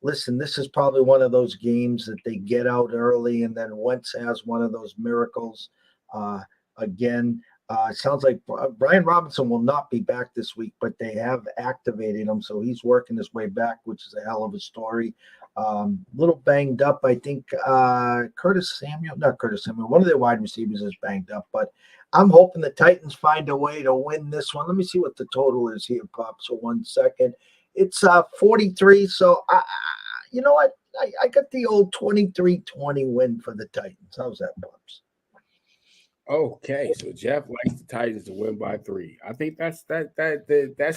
Listen, this is probably one of those games that they get out early, and then Wentz has one of those miracles again. It sounds like Brian Robinson will not be back this week, but they have activated him, so he's working his way back, which is a hell of a story. Little banged up, I think. One of their wide receivers is banged up, but I'm hoping the Titans find a way to win this one. Let me see what the total is here, Pop. So 1 second. It's 43. So, you know what? I got the old 23-20 win for the Titans. How's that, Pops? Okay, so Jeff likes the Titans to win by 3. I think that's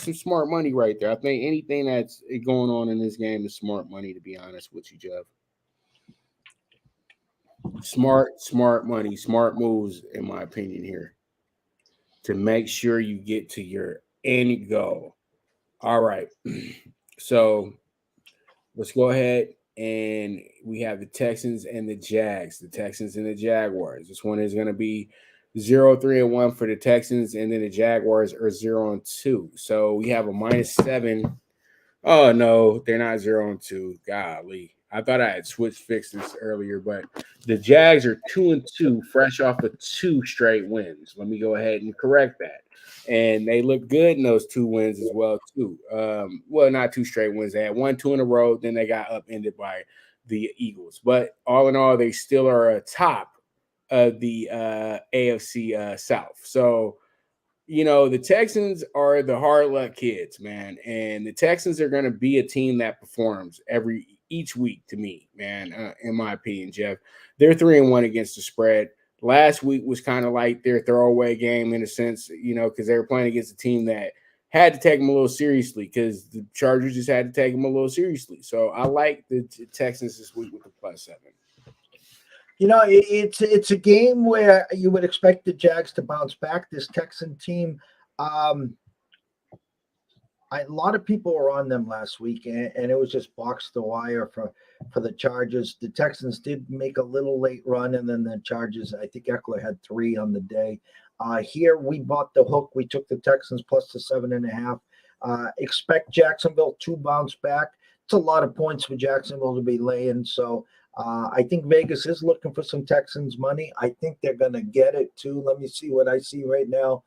some smart money right there. I think anything that's going on in this game is smart money, to be honest with you, Jeff. Smart money, smart moves, in my opinion, here to make sure you get to your end goal. All right, so let's go ahead. And we have the Texans and the Jags, the Texans and the Jaguars. This one is going to be 0-3-1 for the Texans, and then the Jaguars are 0-2. So we have a -7. Oh, no, they're not 0-2. Golly. I thought I had fixed this earlier, but the Jags are 2-2, fresh off of 2 straight wins. Let me go ahead and correct that. And they look good in those 2 wins as well, too. Well, not 2 straight wins. They had 1-2 in a row. Then they got upended by the Eagles. But all in all, they still are atop of the AFC South. So, you know, the Texans are the hard luck kids, man. And the Texans are going to be a team that performs every each week to me, man. In my opinion, Jeff, they're 3-1 against the spread. Last week was kind of like their throwaway game in a sense, because they were playing against a team that had to take them a little seriously because the Chargers just had to take them a little seriously. So I like the Texans this week with the +7. It's a game where you would expect the Jags to bounce back. This Texan team, a lot of people were on them last week, and it was just box the wire for the Chargers. The Texans did make a little late run, and then the Chargers, I think Eckler had 3 on the day. Here we bought the hook. We took the Texans plus the 7.5. Expect Jacksonville to bounce back. It's a lot of points for Jacksonville to be laying, so I think Vegas is looking for some Texans money. I think they're going to get it too. Let me see what I see right now.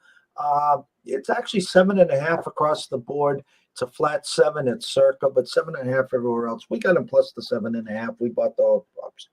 It's actually 7.5 across the board. It's a flat 7 at Circa, but 7.5 everywhere else. We got them plus the 7.5. We bought the whole props.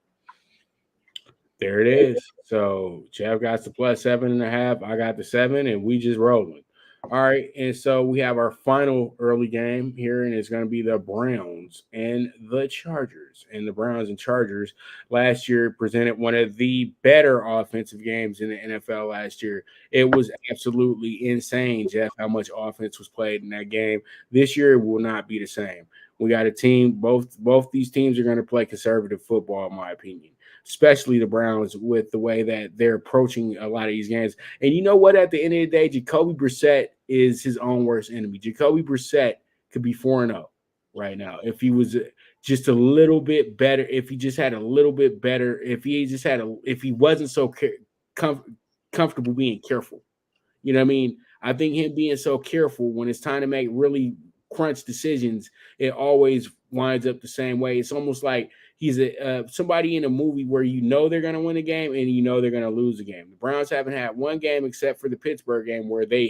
There it is. So Jeff got the plus 7.5. I got the 7, and we just rolling. All right, and so we have our final early game here, and it's going to be the Browns and the Chargers. And the Browns and Chargers last year presented one of the better offensive games in the NFL last year. It was absolutely insane, Jeff, how much offense was played in that game. This year it will not be the same. We got a team, both these teams are going to play conservative football, in my opinion, especially the Browns with the way that they're approaching a lot of these games. And you know what? At the end of the day, Jacoby Brissett is his own worst enemy. Jacoby Brissett could be 4-0 right now if he was just a little bit better, if he just had a little bit better, if he wasn't so comfortable being careful. You know what I mean? I think him being so careful when it's time to make really crunch decisions, it always winds up the same way. It's almost like he's somebody in a movie where they're going to win a game and they're going to lose a game. The Browns haven't had one game except for the Pittsburgh game where they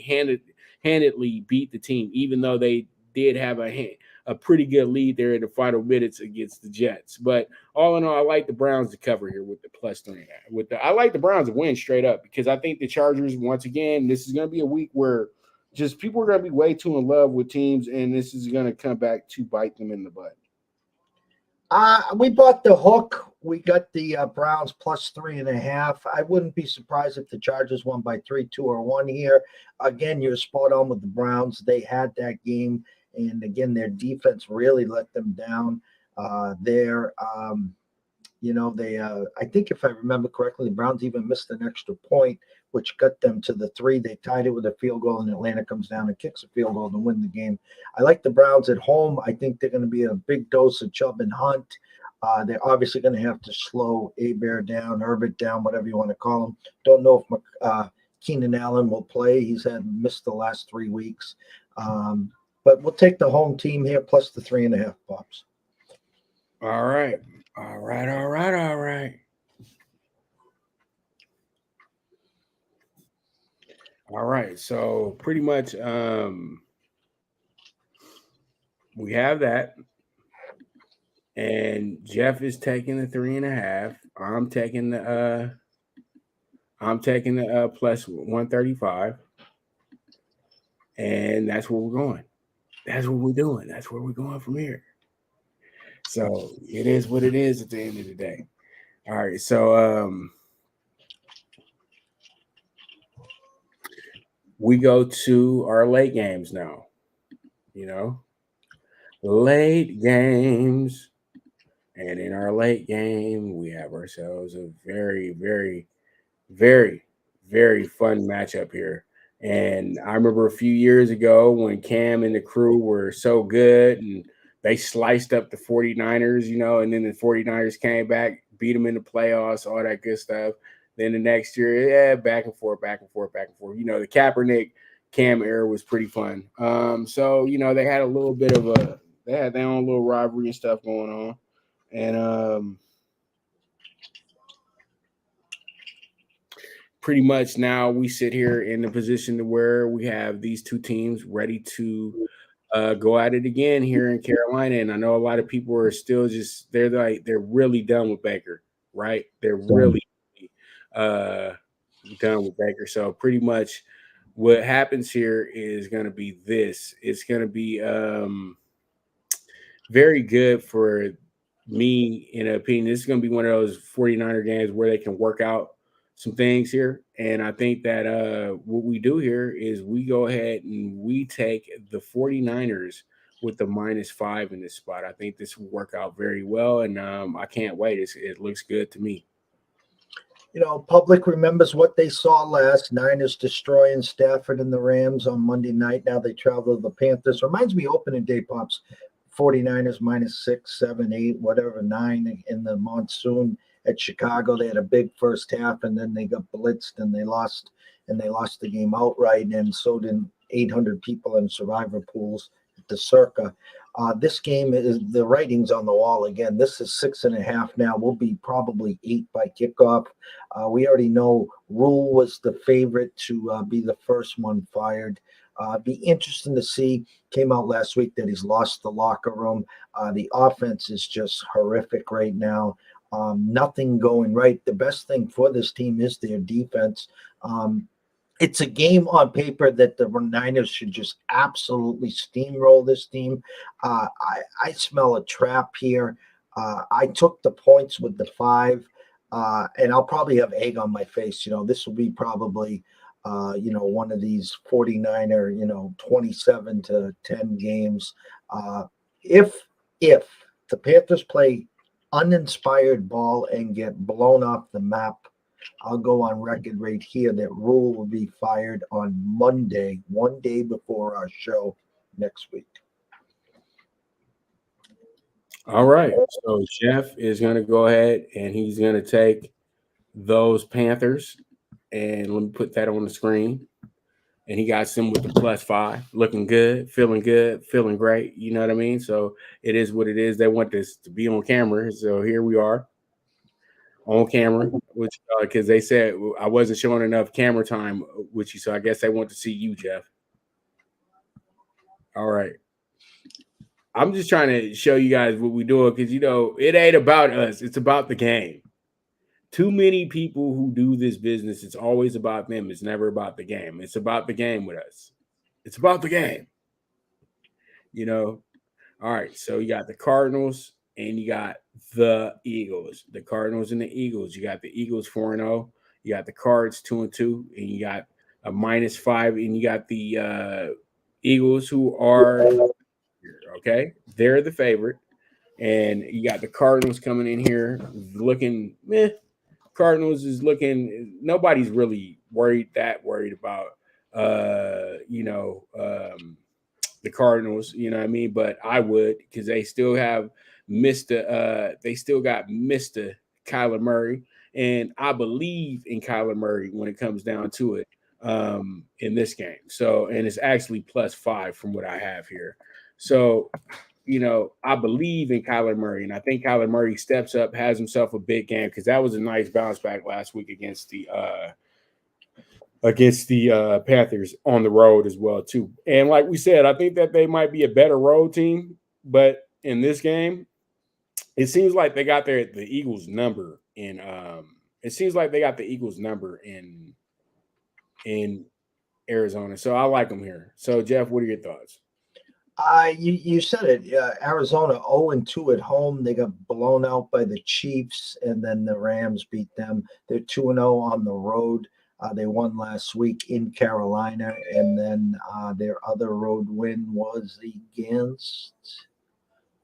handedly beat the team, even though they did have a pretty good lead there in the final minutes against the Jets. But all in all, I like the Browns to cover here with the +3.5. I like the Browns to win straight up because I think the Chargers, once again, this is going to be a week where just people are going to be way too in love with teams, and this is going to come back to bite them in the butt. We bought the hook. We got the Browns plus 3.5. I wouldn't be surprised if the Chargers won by 3, 2, or 1 here. Again, you're spot on with the Browns. They had that game, and again, their defense really let them down there. I think if I remember correctly, the Browns even missed an extra point, which got them to the 3. They tied it with a field goal, and Atlanta comes down and kicks a field goal to win the game. I like the Browns at home. I think they're going to be a big dose of Chubb and Hunt. They're obviously going to have to slow Herbert down, whatever you want to call him. Don't know if Keenan Allen will play. He's missed the last 3 weeks. But we'll take the home team here plus the 3.5 pops. All right. All right, so pretty much we have that, and Jeff is taking the 3.5. I'm taking the plus 135, and that's where we're going. That's what we're doing. That's where we're going from here. So it is what it is at the end of the day. All right, so we go to our late games now. Late games. And in our late game, we have ourselves a very, very, very, very fun matchup here. And I remember a few years ago when Cam and the crew were so good and they sliced up the 49ers, and then the 49ers came back, beat them in the playoffs, all that good stuff. Then the next year, back and forth. The Kaepernick Cam era was pretty fun. So, they had a little bit of they had their own little rivalry and stuff going on. And pretty much now we sit here in the position to where we have these two teams ready to go at it again here in Carolina. And I know a lot of people are still they're really done with Baker, right? They're really done with Baker. So pretty much what happens here is going to be this. It's going to be very good for me, in an opinion, this is going to be one of those 49er games where they can work out some things here. And I think that what we do here is we go ahead and we take the 49ers with the -5 in this spot. I think this will work out very well, and I can't wait. It looks good to me. Public remembers what they saw last. Niners destroying Stafford and the Rams on Monday night. Now they travel to the Panthers. Reminds me opening day, Pops. 49ers -6, 7, 8, whatever, 9 in the monsoon at Chicago. They had a big first half, and then they got blitzed and they lost the game outright. And so did 800 people in survivor pools at the Circa. This game is the writing's on the wall again. This is 6.5 now. We'll be probably 8 by kickoff. We already know Rule was the favorite to be the first one fired. Be interesting to see. Came out last week that he's lost the locker room. The offense is just horrific right now. Nothing going right. The best thing for this team is their defense. It's a game on paper that the Niners should just absolutely steamroll this team. I smell a trap here. I took the points with the 5, and I'll probably have egg on my face. This will be probably one of these 49er, 27-10 games. If the Panthers play uninspired ball and get blown off the map, I'll go on record right here that Rule will be fired on Monday, one day before our show next week. All right. So Jeff is going to go ahead and he's going to take those Panthers. And let me put that on the screen. And he got some with the +5, looking good, feeling great. You know what I mean? So it is what it is. They want this to be on camera. So here we are on camera, which because they said I wasn't showing enough camera time with you. So I guess they want to see you, Jeff. All right. I'm just trying to show you guys what we're doing because, it ain't about us. It's about the game. Too many people who do this business, it's always about them. It's never about the game. It's about the game with us. It's about the game. All right, so you got the Cardinals and you got the Eagles. The Cardinals and the Eagles. You got the Eagles 4-0. You got the Cards 2-2, and you got a -5, and you got the Eagles who are okay. They're the favorite, and you got the Cardinals coming in here looking meh. Cardinals is looking. Nobody's really worried about the Cardinals. You know what I mean? But I would because they still have they still got Mr. Kyler Murray, and I believe in Kyler Murray when it comes down to it in this game. So, and it's actually +5 from what I have here. So, I believe in Kyler Murray, and I think Kyler Murray steps up, has himself a big game because that was a nice bounce back last week against the Panthers on the road as well too. And like we said, I think that they might be a better road team, but in this game, it seems like they got the Eagles number in. It seems like they got the Eagles number in Arizona, so I like them here. So Jeff, what are your thoughts? You said it. Arizona 0-2 at home. They got blown out by the Chiefs, and then the Rams beat them. They're 2-0 on the road. They won last week in Carolina, and then their other road win was against.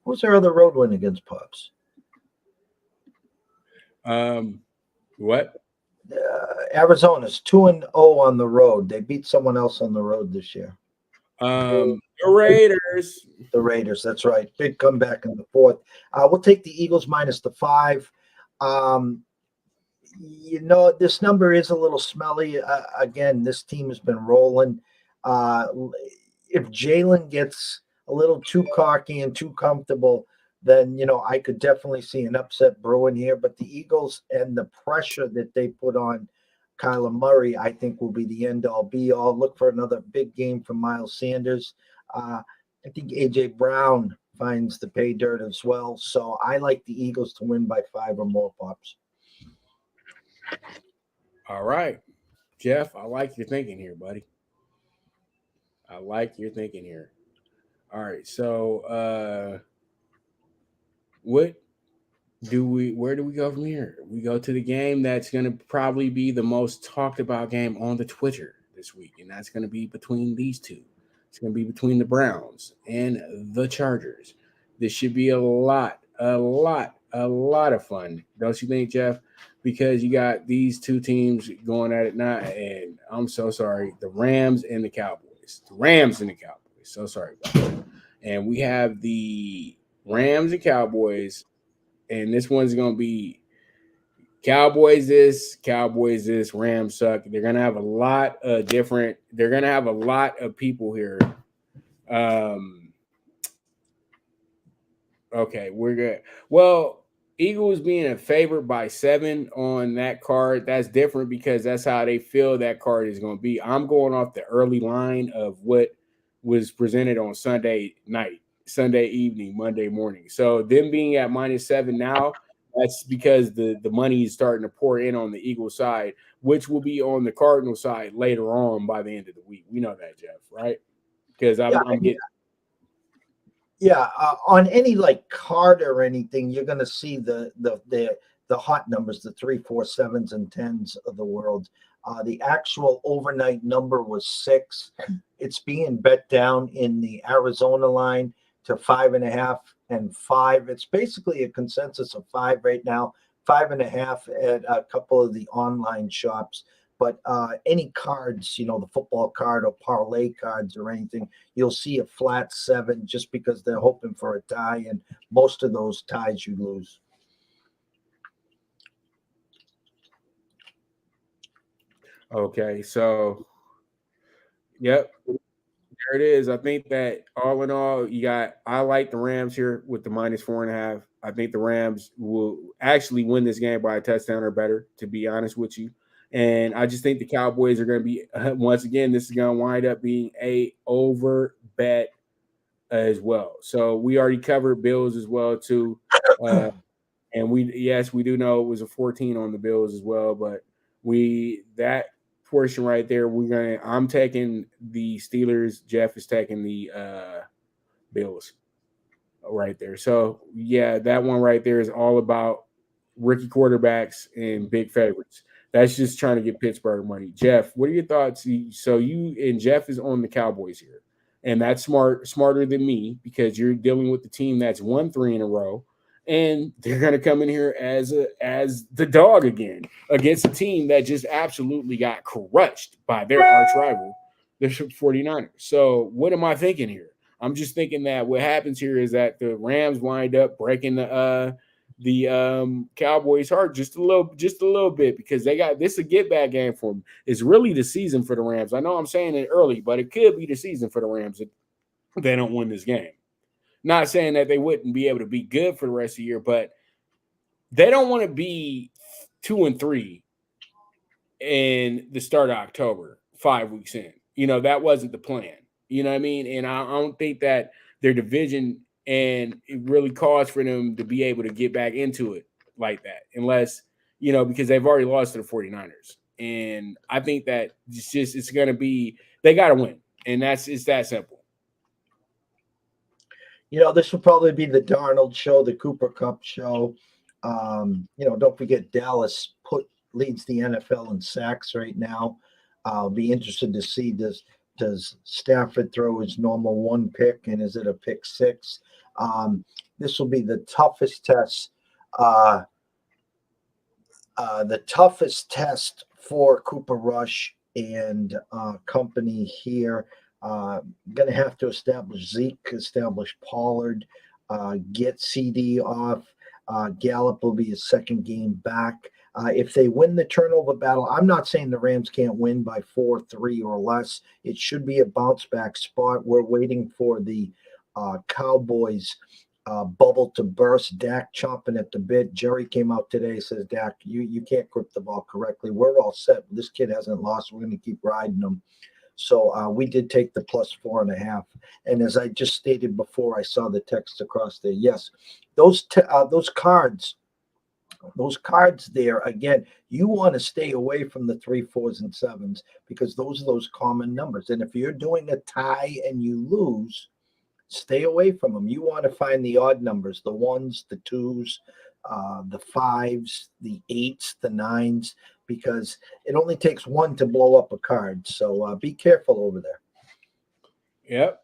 What was their other road win against Pups? What? Arizona's 2-0 on the road. They beat someone else on the road this year. The Raiders. The Raiders, that's right. Big comeback in the fourth. We'll take the Eagles -5. This number is a little smelly. Again, this team has been rolling. If Jalen gets a little too cocky and too comfortable, then, I could definitely see an upset brewing here. But the Eagles and the pressure that they put on Kyler Murray, I think, will be the end-all, be-all. Look for another big game from Miles Sanders. I think A.J. Brown finds the pay dirt as well. So I like the Eagles to win by 5 or more, Pops. All right. Jeff, I like your thinking here, buddy. I like your thinking here. All right. So what where do we go from here? We go to the game that's going to probably be the most talked about game on the Twitter this week, and that's going to be between these two. It's going to be between the Browns and the Chargers. This should be a lot of fun, don't you think, Jeff? Because you got these two teams going at it now, and I'm so sorry, the Rams and the Cowboys. So sorry about that. And we have the Rams and Cowboys. And this one's going to be Cowboys this, Rams suck. They're going to have a lot of people here. Okay, we're good. Well, Eagles being a favorite by 7 on that card, that's different because that's how they feel that card is going to be. I'm going off the early line of what was presented on Sunday night, Sunday evening, Monday morning. So them being at -7 now, that's because the money is starting to pour in on the Eagles side, which will be on the Cardinal side later on by the end of the week. We know that, Jeff, right? Because I'm getting. Yeah, on any like card or anything, you're going to see the hot numbers, the 3, 4, 7s, and 10s of the world. The actual overnight number was 6. It's being bet down in the Arizona line to 5.5 and 5. It's basically a consensus of 5 right now, 5.5 at a couple of the online shops. But any cards, the football card or parlay cards or anything, you'll see a flat 7 just because they're hoping for a tie, and most of those ties you lose. Okay, so, yep, there it is. I think that all in all, I like the Rams here with the -4.5. I think the Rams will actually win this game by a touchdown or better, to be honest with you. And I just think the Cowboys are going to be, once again, this is going to wind up being a over bet as well. So we already covered Bills as well, too. And we do know it was a 14 on the Bills as well, but that portion right there, I'm taking the Steelers. Jeff is taking the Bills right there. So yeah, that one right there is all about rookie quarterbacks and big favorites. That's just trying to get Pittsburgh money. Jeff, what are your thoughts? So Jeff is on the Cowboys here, and that's smarter than me because you're dealing with the team that's won 3 in a row. And they're going to come in here as the dog again against a team that just absolutely got crushed by their arch rival, the 49ers. So what am I thinking here? I'm just thinking that what happens here is that the Rams wind up breaking the Cowboys' heart just a little bit because they got this a get back game for them. It's really the season for the Rams. I know I'm saying it early, but it could be the season for the Rams if they don't win this game. Not saying that they wouldn't be able to be good for the rest of the year, but they don't want to be 2-3 in the start of October, 5 weeks in. That wasn't the plan. You know what I mean? And I don't think that their division and it really calls for them to be able to get back into it like that, unless, because they've already lost to the 49ers. And I think that it's going to be, they got to win. And it's that simple. This will probably be the Darnold show, the Cooper Kupp show. Don't forget Dallas leads the NFL in sacks right now. I'll be interested to see does Stafford throw his normal 1 pick, and is it a pick 6? This will be the toughest test. The toughest test for Cooper Rush and company here. Going to have to establish Zeke, establish Pollard, get CD off. Gallup will be his second game back. If they win the turnover battle, I'm not saying the Rams can't win by 4, 3 or less. It should be a bounce back spot. We're waiting for the Cowboys bubble to burst. Dak chomping at the bit. Jerry came out today, says, Dak, you can't grip the ball correctly. We're all set. This kid hasn't lost. We're going to keep riding him. So we did take the +4.5. And as I just stated before, I saw the text across there. Yes, those cards there, again, you want to stay away from the 3, 4s, and 7s because those are those common numbers. And if you're doing a tie and you lose, stay away from them. You want to find the odd numbers, the 1s, the 2s, the 5s, the 8s, the 9s, because it only takes one to blow up a card. So be careful over there. Yep.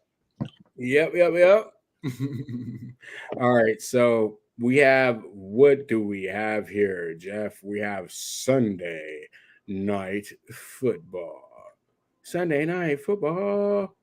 All right. So what do we have here, Jeff? We have Sunday night football. Sunday night football.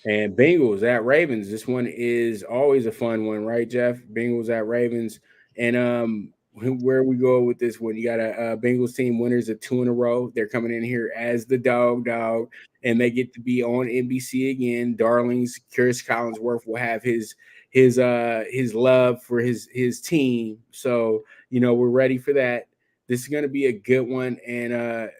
And Bengals at Ravens. This one is always a fun one, right, Jeff? Bengals at Ravens. And where we go with this one, you got a Bengals team winners of 2 in a row. They're coming in here as the dog, and they get to be on NBC again. Darlings, Chris Collinsworth will have his love for his team. So, we're ready for that. This is going to be a good one, and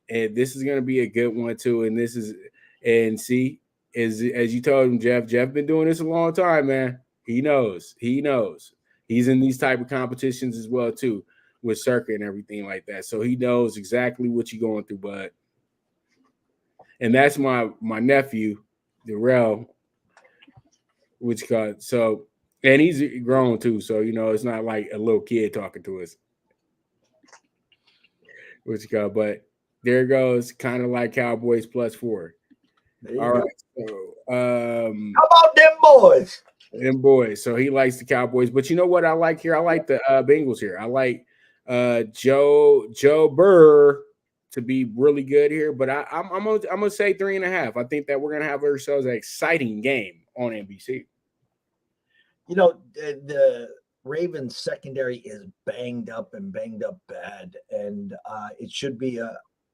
this is going to be a good one too. And see, as you told him, Jeff been doing this a long time, man. He knows. He's in these type of competitions as well too, with Circa and everything like that. So he knows exactly what you're going through, bud. And that's my nephew, Darrell, and he's grown too. So it's not like a little kid talking to us. But there goes, kind of like Cowboys +4. All right. So, how about them boys? Them boys. So he likes the Cowboys, but you know what I like here? I like the Bengals here. I like Joe Burr to be really good here, but I'm gonna say 3.5. I think that we're gonna have ourselves an exciting game on NBC. The Ravens secondary is banged up bad, and it should be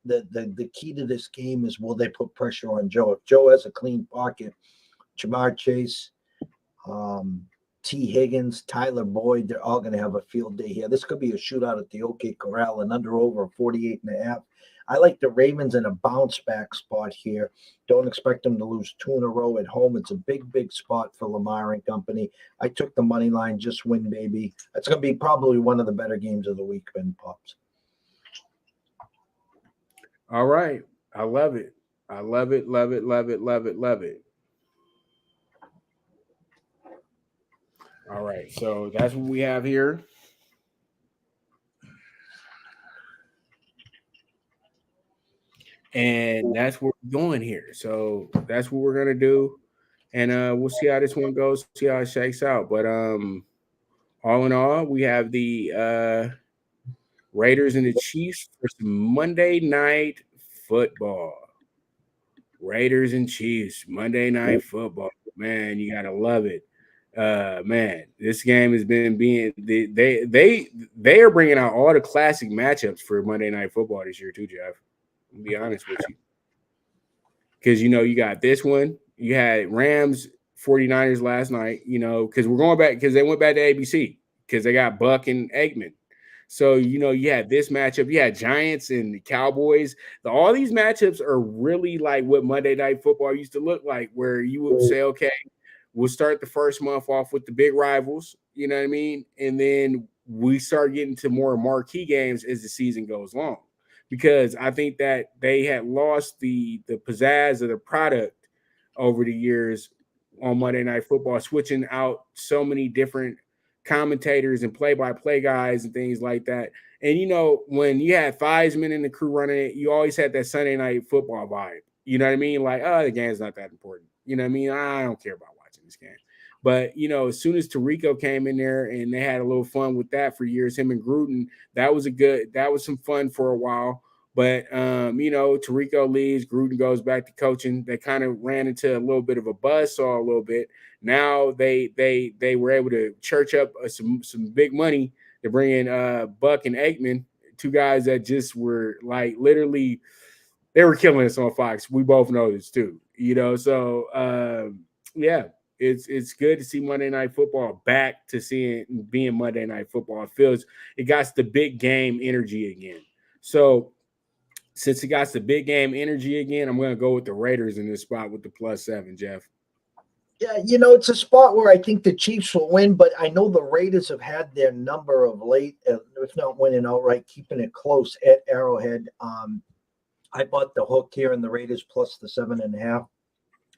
the key to this game is, will they put pressure on Joe? If Joe has a clean pocket, Jamar Chase, T. Higgins, Tyler Boyd, they're all going to have a field day here. This could be a shootout at the OK Corral and under over 48.5. I like the Ravens in a bounce back spot here. Don't expect them to lose 2 in a row at home. It's a big spot for Lamar and company. I took the money line, just win, baby. It's going to be probably one of the better games of the week, Ben Pops. All right. I love it. Love it. All right. So that's what we have here. And that's what we're doing here. So that's what we're gonna do, and we'll see how this one goes, see how it shakes out. But all in all, we have the Raiders and the Chiefs for some Monday night football. Raiders and Chiefs, Monday night football. Man, you gotta love it. Man, this game has been they are bringing out all the classic matchups for Monday night football this year too, Jeff. I'll be honest with you. Because, you got this one. You had Rams 49ers last night, because we're going back because they went back to ABC because they got Buck and Aikman. So, you had this matchup. You had Giants and the Cowboys. All these matchups are really like what Monday Night Football used to look like, where you would say, okay, we'll start the first month off with the big rivals, you know what I mean? And then we start getting to more marquee games as the season goes along. Because I think that they had lost the pizzazz of the product over the years on Monday Night Football, switching out so many different commentators and play-by-play guys and things like that. And, when you had Theismann and the crew running it, you always had that Sunday Night Football vibe. You know what I mean? Like, the game's not that important. You know what I mean? I don't care about watching this game. But, as soon as Tirico came in there and they had a little fun with that for years, him and Gruden, that was some fun for a while. But, Tirico leaves, Gruden goes back to coaching. They kind of ran into a little bit of a buzzsaw a little bit. Now they were able to church up some big money to bring in Buck and Aikman, two guys that just were like literally they were killing us on Fox. We both know this too, So, yeah. It's good to see Monday Night Football back to being Monday Night Football. It got the big game energy again. So since it got the big game energy again, I'm going to go with the Raiders in this spot with the +7, Jeff. Yeah, it's a spot where I think the Chiefs will win, but I know the Raiders have had their number of late, if not winning outright, keeping it close at Arrowhead. I bought the hook here in the Raiders plus the 7.5.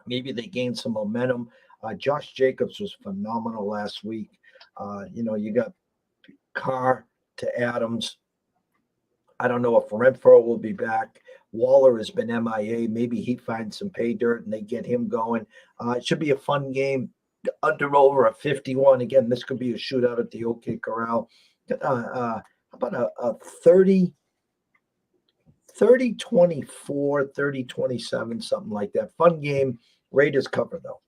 Maybe they gain some momentum. Josh Jacobs was phenomenal last week. You got Carr to Adams. I don't know if Renfro will be back. Waller has been MIA. Maybe he finds some pay dirt and they get him going. It should be a fun game. Under over a 51. Again, this could be a shootout at the OK Corral. How about a 30-24, 30-27, something like that. Fun game. Raiders cover, though.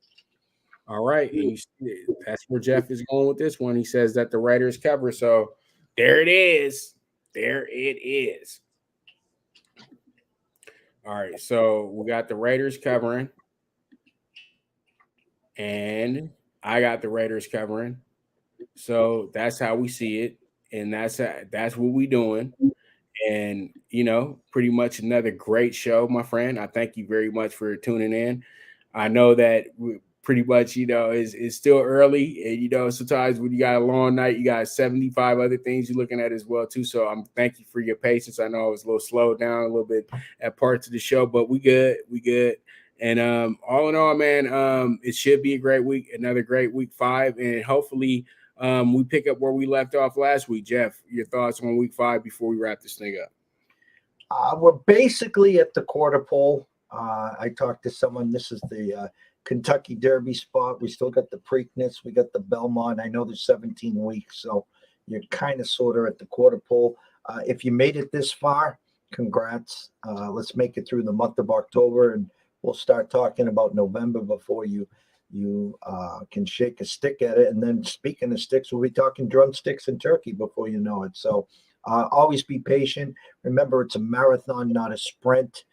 All right. And that's where Jeff is going with this one. He says that the Raiders cover. So there it is. There it is. All right. So we got the Raiders covering. And I got the Raiders covering. So that's how we see it. And that's what we're doing. And, pretty much another great show, my friend. I thank you very much for tuning in. I know that pretty much, it's still early. And, sometimes when you got a long night, you got 75 other things you're looking at as well, too. So I'm thank you for your patience. I know I was a little slowed down a little bit at parts of the show, but we good. We good. And all in all, man, it should be a great week, another great week 5. And hopefully we pick up where we left off last week. Jeff, your thoughts on week 5 before we wrap this thing up? We're basically at the quarter pole. I talked to someone. This is the Kentucky Derby spot. We still got the Preakness. We got the Belmont. I know there's 17 weeks, so you're kind of sort of at the quarter pole. If you made it this far, congrats. Let's make it through the month of October, and we'll start talking about November before you can shake a stick at it. And then speaking of sticks, we'll be talking drumsticks and turkey before you know it. So always be patient. Remember, it's a marathon, not a sprint.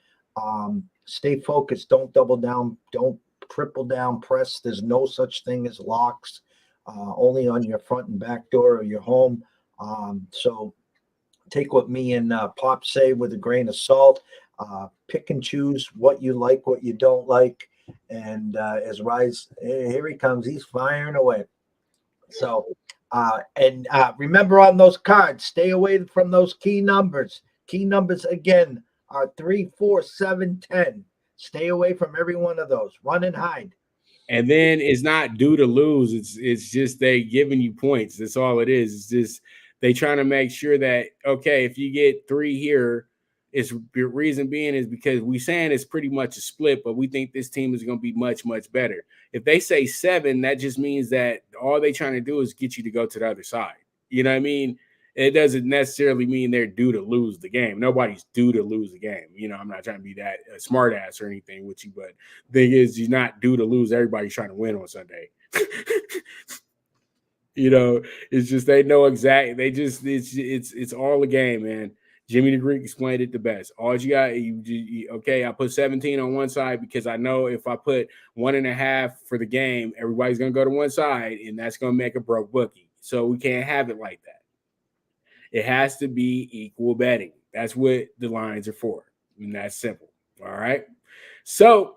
Stay focused. Don't double down. Don't triple down press. There's no such thing as locks, only on your front and back door of your home. So take what me and Pop say with a grain of salt. Pick and choose what you like, what you don't like. And as Rise, here he comes. He's firing away. So, remember on those cards, stay away from those key numbers. Key numbers, again, are 3, 4, 7, 10. Stay away from every one of those. Run and hide. And then it's not due to lose. It's just they giving you points. That's all it is. It's just they trying to make sure that, okay, if you get 3 here, it's the reason being is because we saying it's pretty much a split, but we think this team is going to be much, much better. If they say 7, that just means that all they trying to do is get you to go to the other side. You know what I mean? It doesn't necessarily mean they're due to lose the game. Nobody's due to lose the game. I'm not trying to be that smart ass or anything with you, but the thing is, you're not due to lose. Everybody's trying to win on Sunday. It's just they know exactly. They just it's all a game, man. Jimmy the Greek explained it the best. All you got, okay, I put 17 on one side because I know if I put 1.5 for the game, everybody's going to go to one side, and that's going to make a broke bookie. So we can't have it like that. It has to be equal betting. That's what the lines are for, and that's simple. All right? So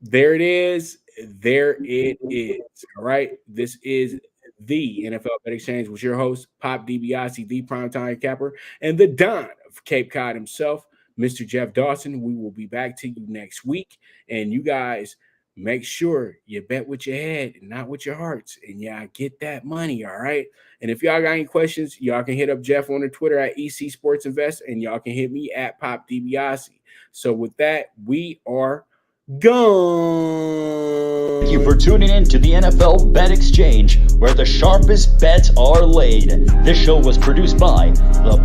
there it is. There it is. All right? This is the NFL Bet Exchange with your host, Pop DiBiase, the primetime capper, and the Don of Cape Cod himself, Mr. Jeff Dawson. We will be back to you next week. And you guys, make sure you bet with your head and not with your hearts. And y'all get that money, all right? And if y'all got any questions, y'all can hit up Jeff on the Twitter at EC Sports Invest, and y'all can hit me at Pop DiBiase. So with that, we are gone. Thank you for tuning in to the NFL Bet Exchange, where the sharpest bets are laid. This show was produced by the